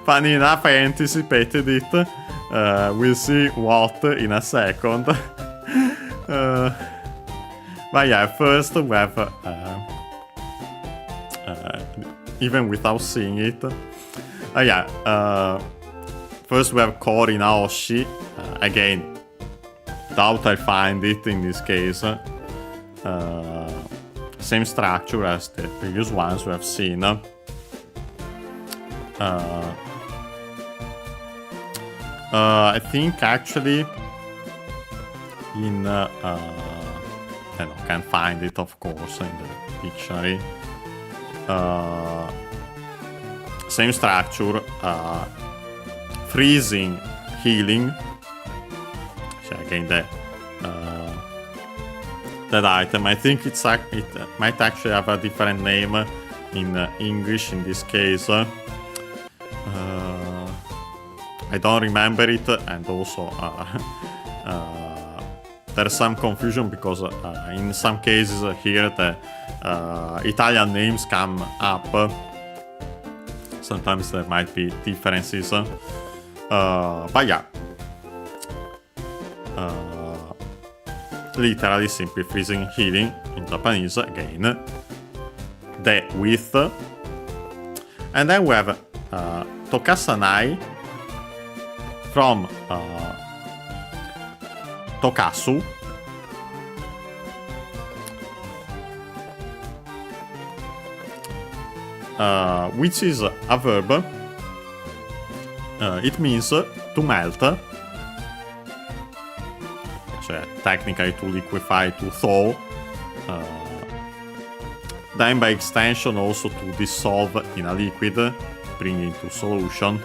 Funny enough, I anticipated it. We'll see what in a second. But yeah, first we have, even without seeing it, first we have Kori naoshi. Again, doubt I find it in this case. Same structure as the previous ones we have seen. I think actually in I can't find it, of course, in the dictionary. Same structure, freezing, healing. So again, that item. I think it might actually have a different name in English in this case. I don't remember it, and also there's some confusion because in some cases here the Italian names come up. Sometimes there might be differences, but yeah, literally simply freezing, healing in Japanese again. The with, and then we have Tokasanai from Tokasu, which is a verb. It means to melt. So yeah, technically to liquefy, to thaw. Then by extension also to dissolve in a liquid, bringing to solution.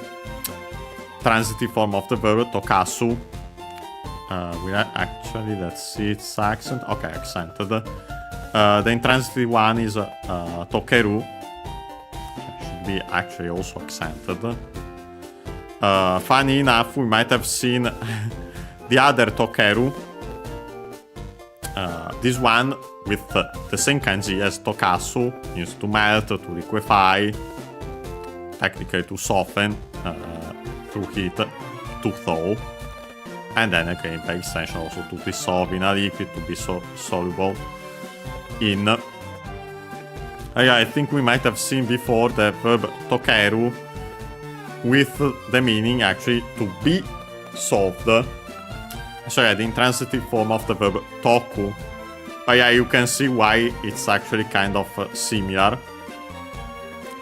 Transitive form of the verb, tokasu. Actually, let's see its accent. Okay, accented. The intransitive one is tokeru. Should be actually also accented. Funny enough, we might have seen the other tokeru. This one with the same kanji as tokasu, means to melt, to liquefy, technically to soften, to heat, to thaw, and then again by extension also to dissolve in a liquid, to be soluble in. I think we might have seen before the verb tokeru with the meaning actually to be solved. So yeah, the intransitive form of the verb toku. But yeah, you can see why it's actually kind of similar.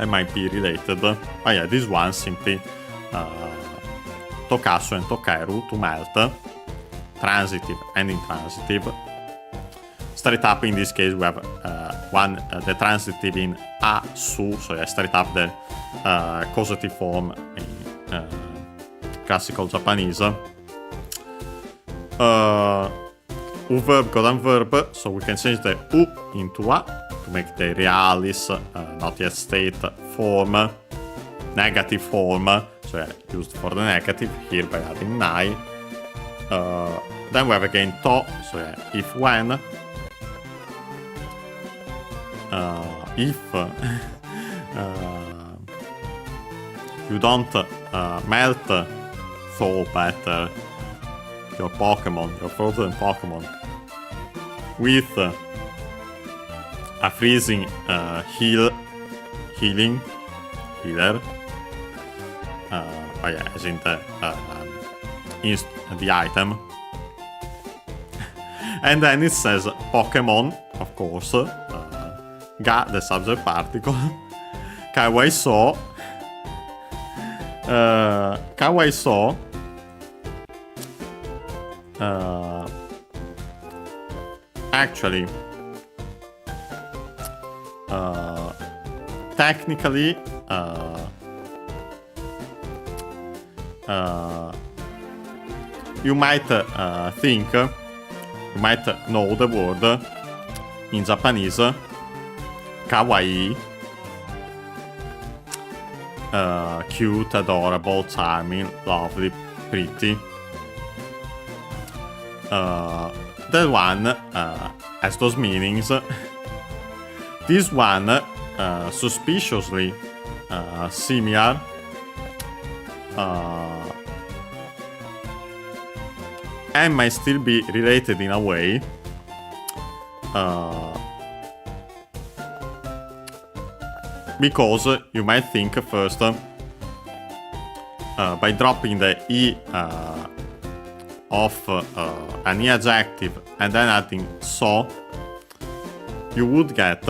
It might be related. But yeah, this one simply tokasu and tokeru, to melt. Transitive and intransitive. Straight up in this case we have the transitive in asu, so yeah, straight up the causative form in classical Japanese. U verb got on verb, so we can change the u into a to make the realis not yet state form negative form, so yeah, used for the negative here by adding nai. Then we have again to, so yeah, if when. If you don't melt thaw better your Pokemon, your frozen Pokemon, with a freezing healer, oh yeah, as in the item. And then it says Pokemon, of course, ga, the subject particle, kawaiso, actually, technically, you might think, you might know the word in Japanese, kawaii, cute, adorable, charming, lovely, pretty. That one has those meanings. This one suspiciously similar, and might still be related in a way. Because you might think first, by dropping the e of an e adjective and then adding so, you would get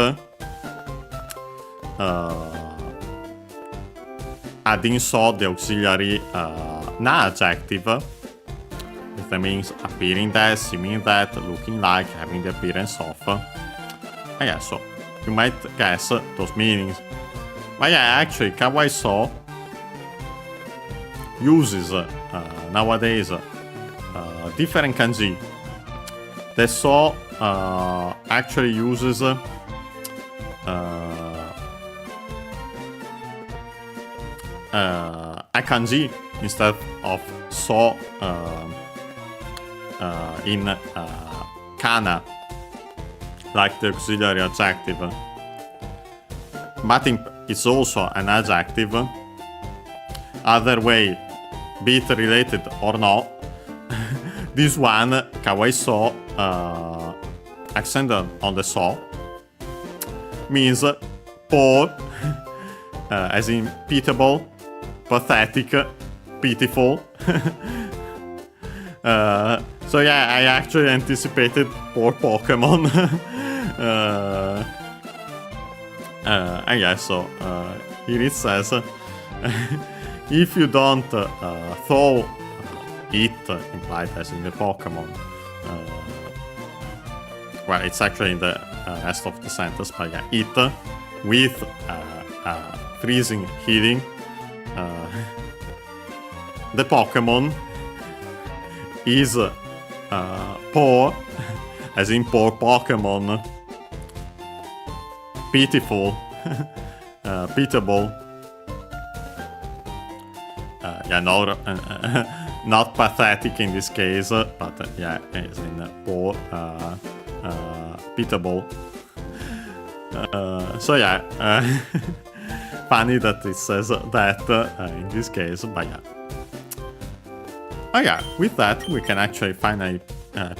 adding so the auxiliary na adjective, with the means appearing that, seeming that, looking like, having the appearance of. Yeah, so you might guess those meanings. But yeah, actually, kawaii so uses nowadays different kanji. The so actually uses a kanji instead of so in kana, like the auxiliary adjective. But it's also an adjective. Either way, be it related or not, this one, kawaii so, accent on the so, means poor, as in pitiable, pathetic, pitiful. So yeah, I actually anticipated poor Pokemon. I guess so. Here it says, if you don't thaw it, implied as in the Pokemon. Well, it's actually in the rest of the sentence, but yeah, it with freezing healing. The Pokemon is poor, as in poor Pokemon. Pitiful, pitiable. Yeah, no, not pathetic in this case, but yeah, as in poor, pitiable. So yeah, funny that it says that in this case, but yeah. Oh yeah, with that we can actually finally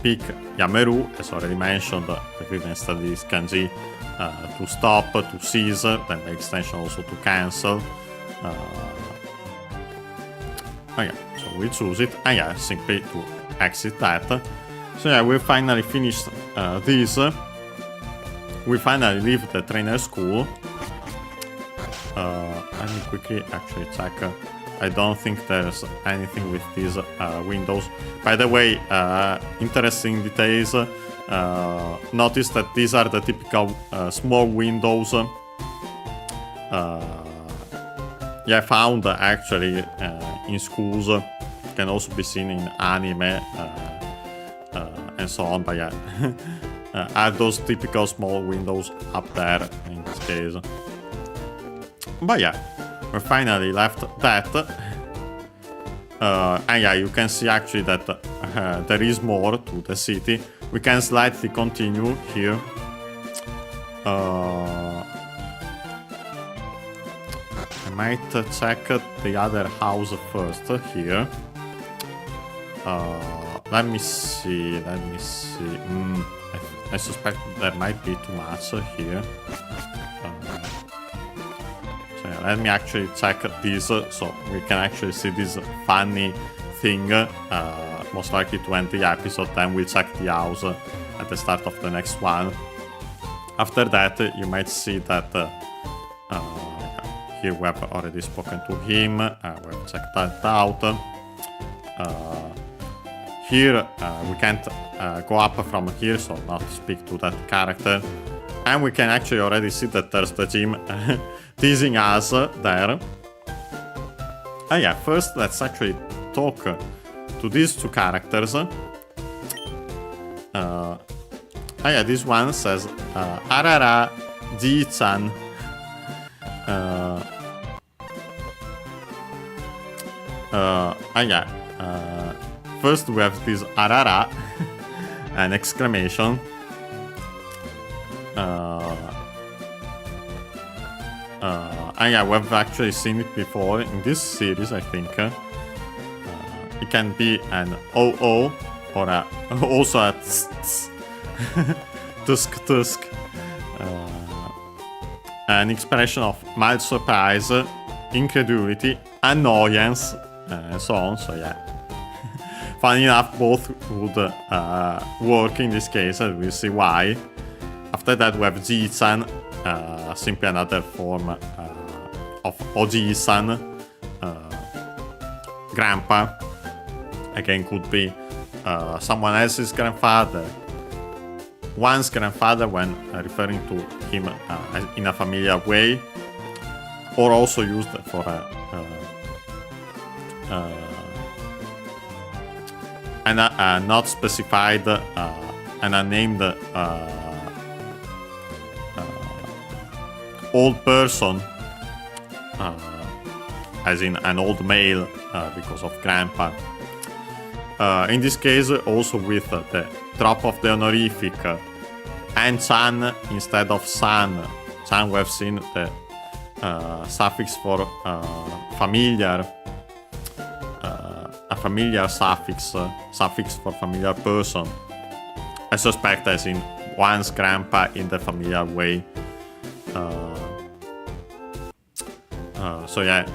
pick Yameru, as already mentioned, the Viridian Studies kanji to stop, to cease, then the extension also to cancel. Okay, so we choose it, and yeah, simply to exit that. So yeah, we finally finished this. We finally leave the trainer school. Let me quickly actually check. I don't think there's anything with these windows. By the way, interesting details. Notice that these are the typical small windows. Yeah, found actually in schools. Can also be seen in anime and so on. But yeah, add those typical small windows up there in this case. But yeah, we finally left that. And yeah, you can see actually that there is more to the city. We can slightly continue here. I might check the other house first here. Let me see. I suspect there might be too much here. So yeah, let me actually check this so we can actually see this funny thing. Most likely to end the episode, then we'll check the house at the start of the next one. After that, you might see that here we have already spoken to him. We have checked that out. Here we can't go up from here, so not speak to that character. And we can actually already see that there's the gym teasing us there. And yeah, first let's actually talk to these two characters. Yeah, this one says Arara Ji-chan. Yeah, first we have this Arara, an exclamation. And yeah, we've actually seen it before in this series, I think. It can be an OO or also a tss. Tusk. An expression of mild surprise, incredulity, annoyance, and so on. So yeah, funny enough, both would work in this case, and we'll see why. After that, we have Ji-san, simply another form of Oji-san, grandpa. Again, could be someone else's grandfather, one's grandfather when referring to him in a familiar way, or also used for a not specified and unnamed old person, as in an old male because of grandpa. In this case, also with the drop of the honorific and chan instead of san. Chan, we have seen the suffix for familiar, a familiar suffix for familiar person. I suspect as in one's grandpa in the familiar way. So yeah.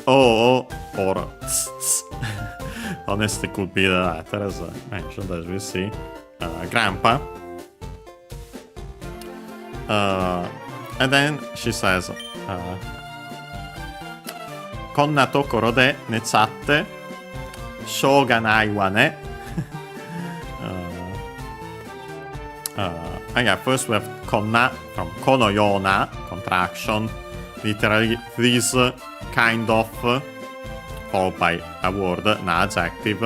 Oh, or tss. Honestly, could be the latter, as mentioned, as we see. Grandpa. And then she says, Konna tokoro de netsatte, shoganai wa ne. And yeah, first we have konna from kono yona, contraction. Literally, this kind of, followed by a word, an adjective.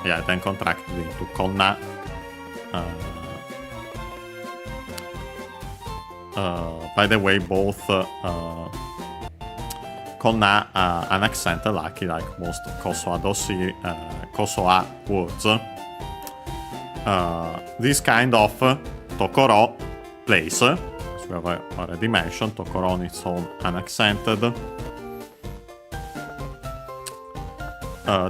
Yeah, then contracted into konna. By the way, both konna an accent lucky like most kosoa words. This kind of tokoro, place, as we have already mentioned, tokoro on its own unaccented.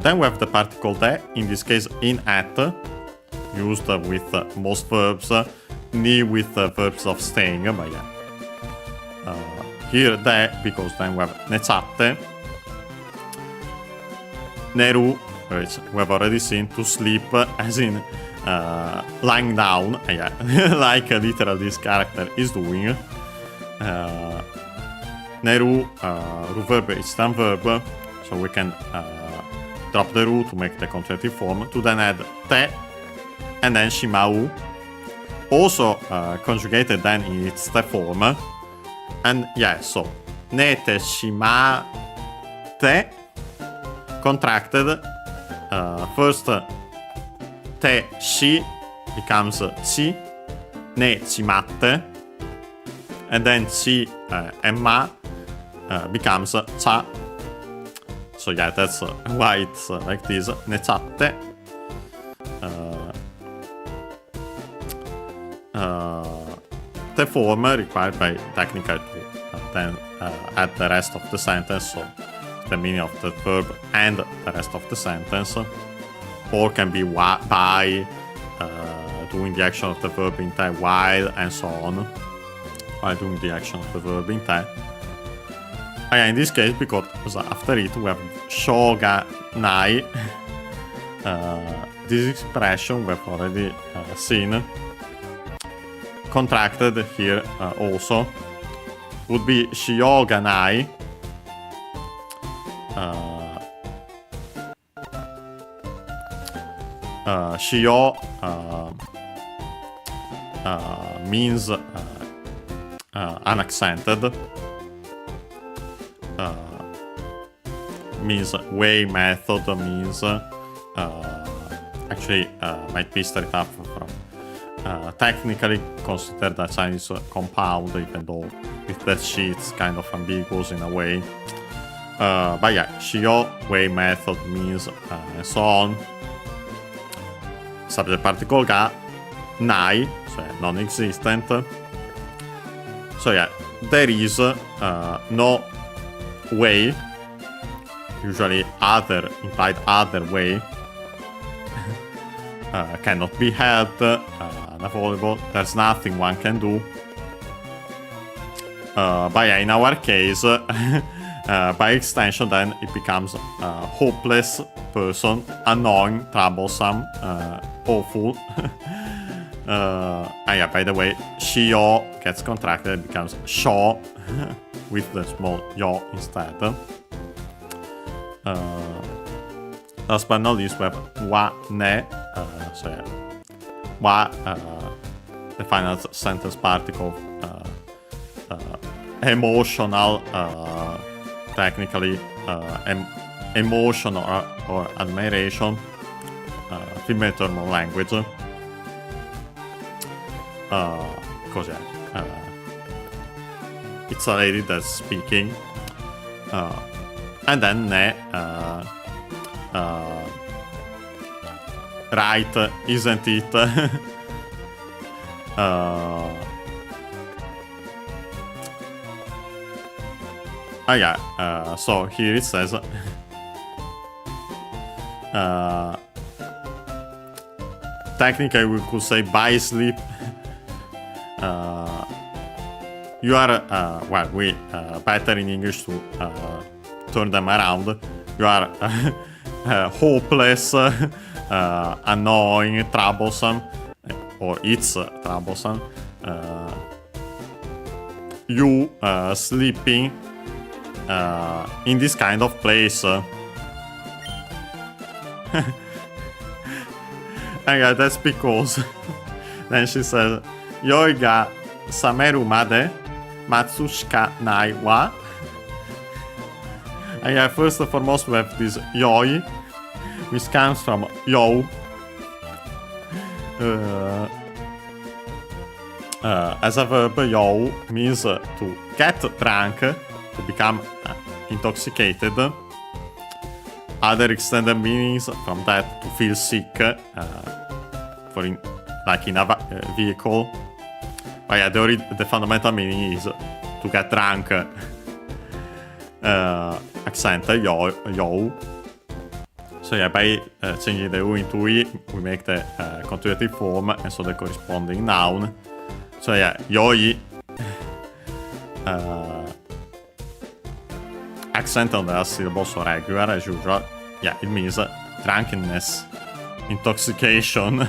Then we have the particle de, in this case in at. used with most verbs, ni with verbs of staying, but yeah. Here, de, because then we have necatte. Neru, which we have already seen, to sleep, as in lying down, yeah, like literally this character is doing. Neru, ru verb is done verb, so we can drop the ru to make the contractive form, to then add te, and then shimau, also conjugated then in its te form. And yeah, so nete shimate, contracted. First, te shi becomes chi, ne chimatte, and then chi and ma becomes cha. So yeah, that's why it's like this. Necatte. The form required by technical to then add the rest of the sentence, so the meaning of the verb and the rest of the sentence, or can be by doing the action of the verb in te while, and so on, while doing the action of the verb in te. Again, in this case, because after it we have shoga nai, this expression we have already seen. Contracted here also would be shioganai. Shio means unaccented, means way, method, means actually might be straight up from technically considered a Chinese compound, even though with that she it's kind of ambiguous in a way. But yeah, shio, way, method, means, and so on. Subject particle ga, nai, so yeah, non-existent. So yeah, there is no way, usually other, implied other way, cannot be helped, unavoidable, there's nothing one can do. But yeah, in our case, by extension, then it becomes a hopeless person, annoying, troublesome, awful. And yeah, by the way, shio gets contracted, it becomes sho with the small yo instead. Last but not least, we have wa ne, so yeah, wa, the final sentence particle, emotional, technically, emotion or admiration, female term language, because yeah, it's a lady that's speaking, and then ne, right, isn't it? Yeah, so here it says technically we could say by sleep. You are well, we better in English to turn them around. You are hopeless, annoying, troublesome, or it's troublesome. You sleeping in this kind of place. And yeah, that's because then she says, Yoi ga sameru made matsushika nai wa. And yeah, first and foremost we have this yoi, which comes from yo. As a verb, yo means to get drunk, to become intoxicated. Other extended meanings from that, to feel sick, like in a vehicle. But yeah, the fundamental meaning is to get drunk. Accent yo. So So yeah, by changing the U into E, we make the conjugative form, and so the corresponding noun. So yeah, yoi. Accent on the last syllable, so regular as usual. Yeah, it means drunkenness, intoxication.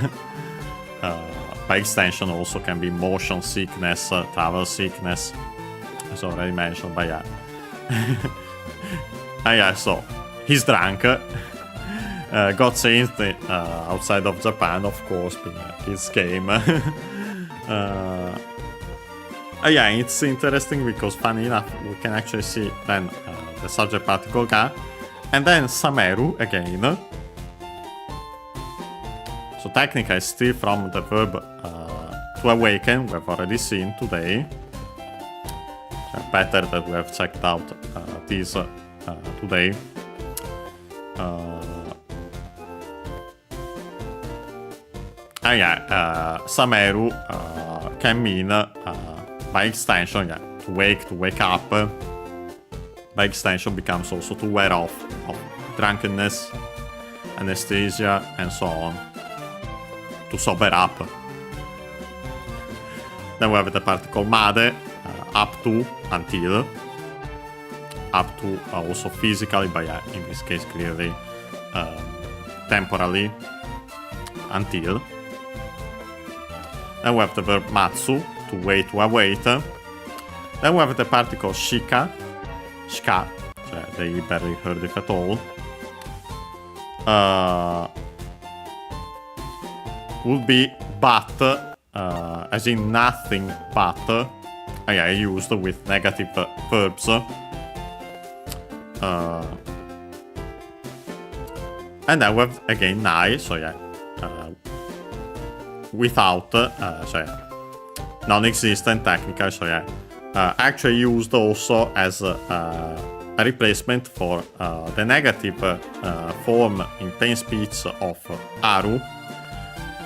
By extension, also can be motion sickness, travel sickness, as already mentioned. But yeah, yeah. So he's drunk. Got changed outside of Japan, of course, being a kids game. Yeah, it's interesting because, funny enough, we can actually see then the subject particle ga, and then sameru again. So technically, still from the verb to awaken, we've already seen today. So better that we have checked out this today. Yeah, sameru can mean, by extension, yeah, to wake up. By extension, becomes also to wear off of drunkenness, anesthesia, and so on. To sober up. Then we have the particle made, up to, until. Up to also physically, but yeah, in this case clearly temporally, until. Then we have the verb matsu, to wait, to await. Then we have the particle shika, shika, so they barely heard it at all. Would be but, as in nothing but. Yeah, used with negative verbs. And then we have again nai, so yeah, without, so yeah, non-existent technical, so yeah, actually used also as a replacement for the negative form in plain speech of aru.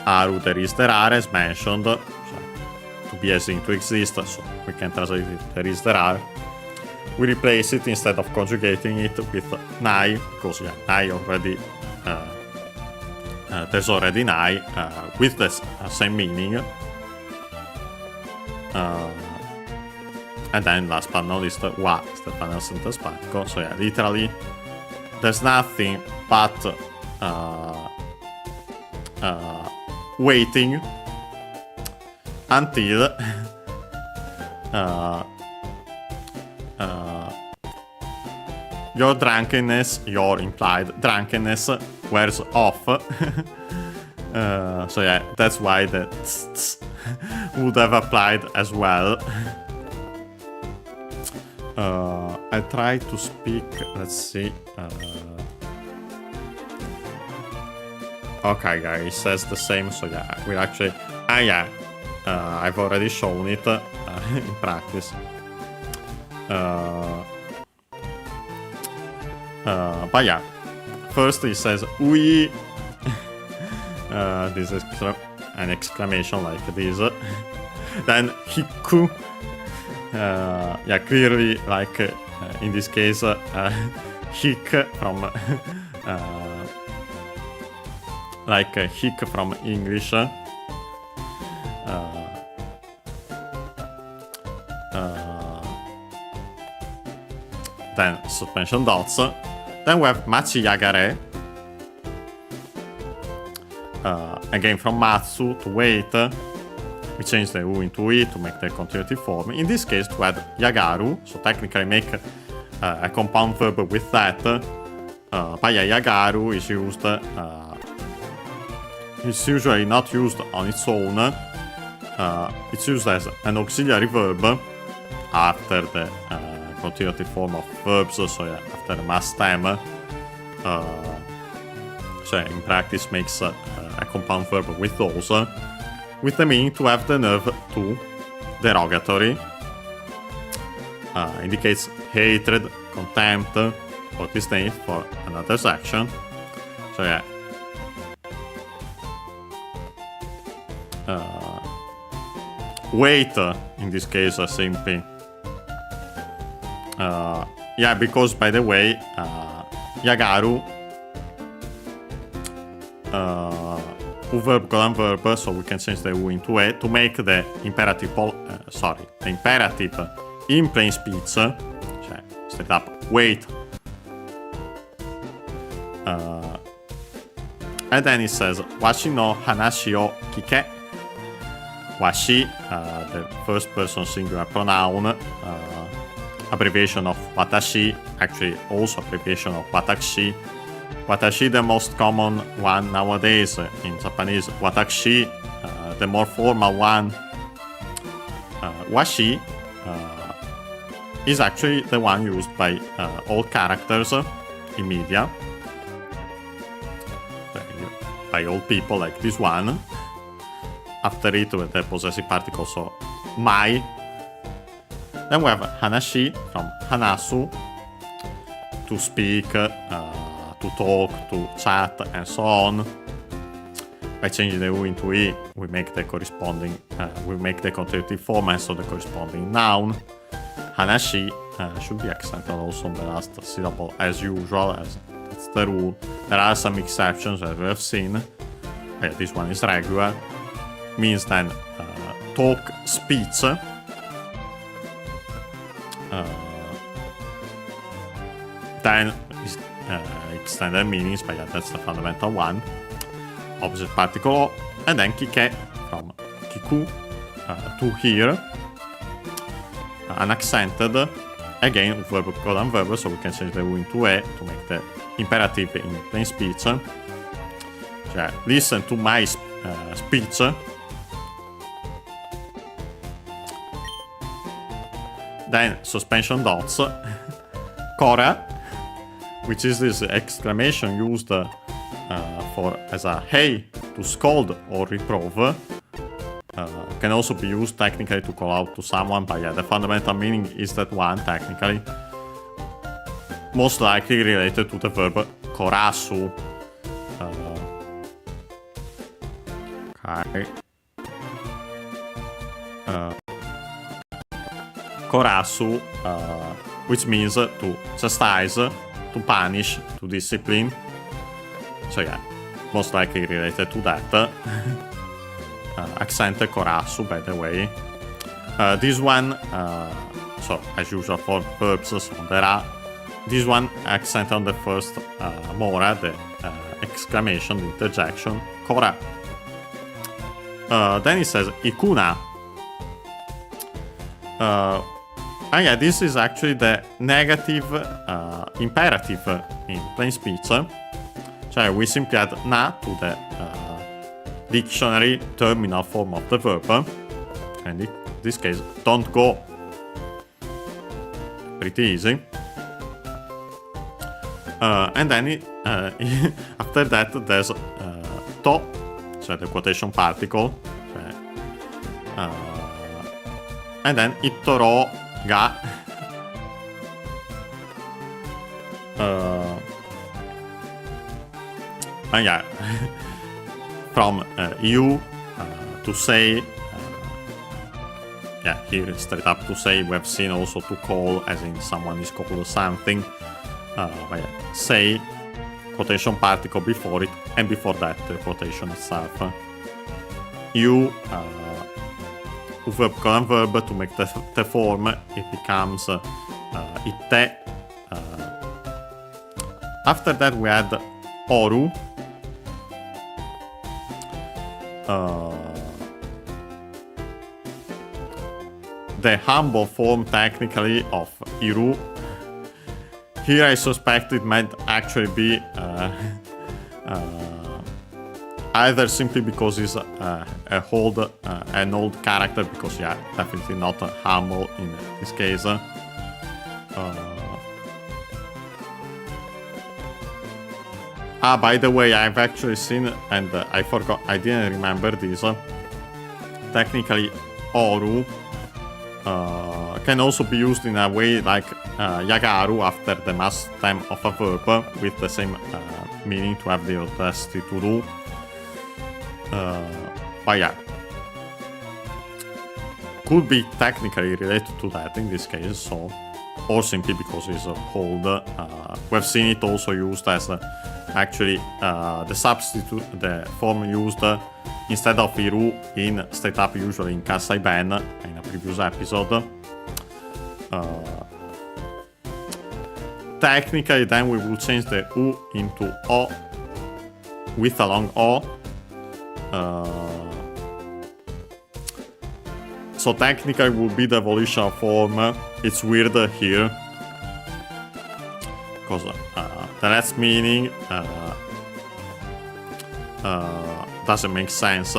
Aru, there is, there are, as mentioned, so to be as in to exist, so we can translate it, there is, there are. We replace it instead of conjugating it with nai, because yeah, nai already, there's already nai with the same meaning. And then last but not least, wa is the final sentence particle. So yeah, literally, there's nothing but waiting until your drunkenness, your implied drunkenness, wears off. So yeah, that's why the would have applied as well. I try to speak, let's see. Okay, guys, it says the same, so yeah, we'll actually... yeah, I've already shown it in practice. But yeah, first it says ui. This is an exclamation like this. Then hiku. Yeah, clearly, like in this case, hic from like hic from English. Then suspension dots. Then we have machi yagare. Again from matsu, to wait. We change the u into i to make the continuative form. In this case, to add yagaru, so technically make a compound verb with that. But yeah, yagaru is used. It's usually not used on its own. It's used as an auxiliary verb after the continuative form of verbs. So yeah, after the mass stem. So yeah, in practice makes a compound verb with those. With the meaning to have the nerve to, derogatory, indicates hatred, contempt, or disdain for another's action. So yeah, wait in this case simply. Yeah, because by the way, yagaru verb colon verb, so we can change the U into E to make the imperative in plain speech, cioè straight up wait. And then it says washi no hanashi o kike. Washi, the first person singular pronoun, abbreviation of watashi, actually also abbreviation of watashi. Watashi, the most common one nowadays in Japanese. Watashi, the more formal one. Washi is actually the one used by all characters in media. By all people, like this one. After it, with the possessive particle, so mai. Then we have hanashi from hanasu, to speak, to talk, to chat, and so on. By changing the U into E, we make the corresponding, we make the conjunctive form, and so the corresponding noun. Hanashi should be accented also on the last syllable, as usual, as that's the rule. There are some exceptions, as we have seen. This one is regular. Means then talk, speech. Then extended meanings, but yeah, that's the fundamental one. Opposite particle, and then kike from kiku, to hear. Unaccented. Again, verb colon verb, so we can change the U into E to make the imperative in plain speech. Cioè, listen to my speech. Then suspension dots. Kora, which is this exclamation used for as a hey to scold or reprove. Can also be used technically to call out to someone, but yeah, the fundamental meaning is that one technically. Most likely related to the verb korasu. Okay. Korasu, which means to chastise, to punish, to discipline. So yeah, most likely related to that. Accent korasu, by the way. This one, so as usual for verbs, so there are this one accent on the first mora, the exclamation, the interjection, kora. Then it says ikuna. And yeah, this is actually the negative imperative in plain speech. Cioè, we simply add na to the dictionary terminal form of the verb. And in this case, don't go. Pretty easy. And then after that, there's to, so the quotation particle. And then itoro ga. And yeah, from you to say, yeah, here straight up to say. We have seen also to call, as in someone is called something. But yeah, say, quotation particle before it, and before that the quotation itself. You, verb colon verb, to make the form, it becomes itte. After that we add oru. The humble form technically of iru. Here I suspect it might actually be either simply because it's an old character, because yeah, definitely not humble in this case. By the way, I've actually seen, and I forgot, I didn't remember this. Technically, oru can also be used in a way like yagaru after the mass stem of a verb, with the same meaning, to have the audacity to do. But yeah, could be technically related to that in this case, so, or simply because it's old. We've seen it also used as actually the substitute, the form used instead of Iru in state up usually in Kasai Ben in a previous episode. Technically, then we will change the U into O with a long O. So technically it will be the evolution form. It's weird here because the last meaning doesn't make sense.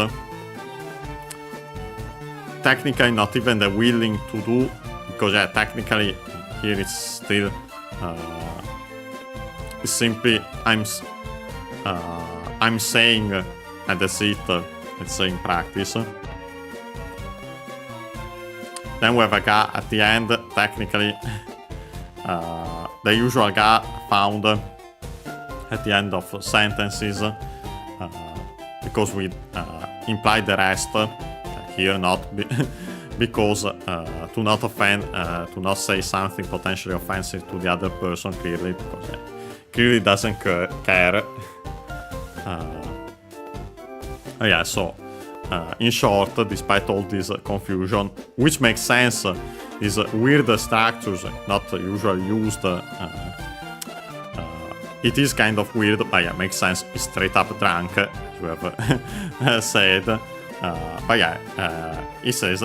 Technically not even the willing to do, because yeah, technically here it's still it's simply I'm saying and that's it. Let's say in practice. Then we have a ga at the end, technically the usual ga found at the end of sentences, because we imply the rest here, not because to not offend, to not say something potentially offensive to the other person, clearly, because clearly doesn't care. Yeah, so in short, despite all this confusion, which makes sense, these weird structures not usually used, it is kind of weird, but yeah, makes sense. It's straight up drunk, as we have said. But yeah, he says,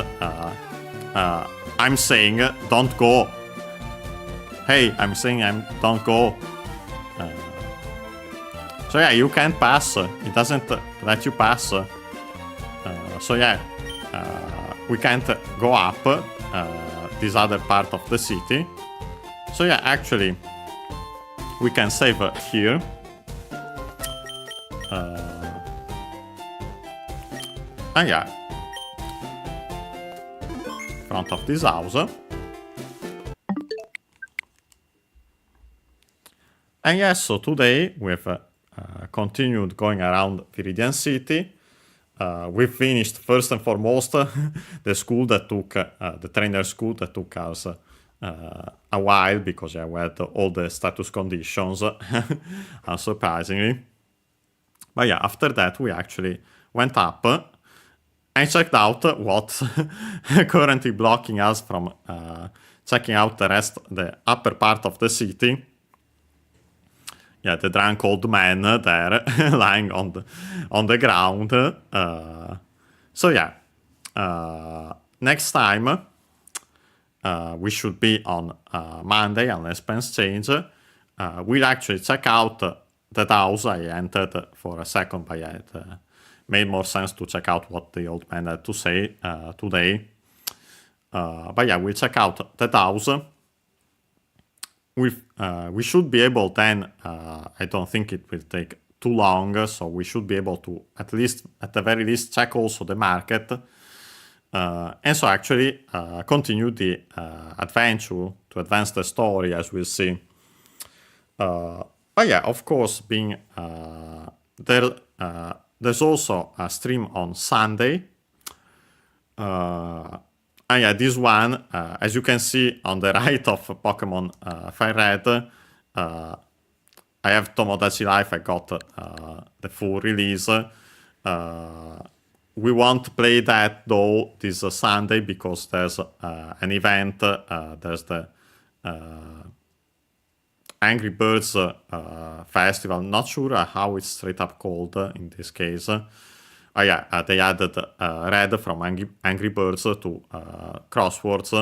I'm saying don't go. Hey, I'm saying don't go. So yeah, you can't pass. It doesn't let you pass. So yeah, we can't go up this other part of the city. So yeah, actually, we can save here. And yeah, in front of this house. And yes, so today we've continued going around Viridian City. We finished first and foremost the school that took the trainer school that took us a while, because yeah, we had all the status conditions, unsurprisingly. But yeah, after that we actually went up and checked out what's currently blocking us from checking out the upper part of the city. Yeah, the drunk old man there lying on the ground. So yeah, next time we should be on Monday, unless plans change. We'll actually check out that house. I entered for a second, but yeah, it made more sense to check out what the old man had to say today. But yeah, we'll check out that house. We should be able then, I don't think it will take too long, so we should be able to at the very least check also the market, and so actually continue the adventure to advance the story, as we'll see. But yeah, of course, being there's also a stream on Sunday. And yeah, this one, as you can see on the right of Pokémon FireRed, I have Tomodachi Life. I got the full release. We won't play that though this Sunday, because there's an event. There's the Angry Birds festival. Not sure how it's straight up called in this case. Yeah, they added Red from Angry Birds to Crosswords.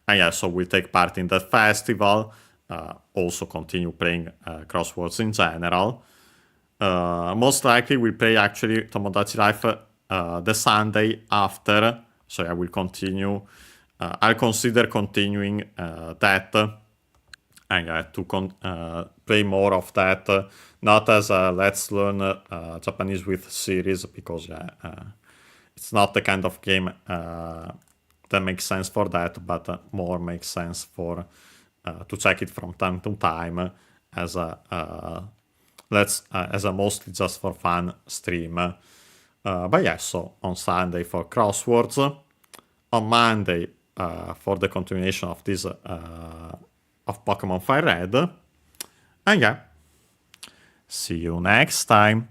And yeah, so we'll take part in that festival. Also continue playing Crosswords in general. Most likely we'll play actually Tomodachi Life the Sunday after. So I will continue. I'll consider continuing that. And to play more of that. Not as a Let's Learn Japanese with series, because it's not the kind of game that makes sense for that, but more makes sense for to check it from time to time as a mostly just for fun stream. But yeah, so on Sunday for Crosswords, on Monday for the continuation of this of Pokémon FireRed, and yeah. See you next time.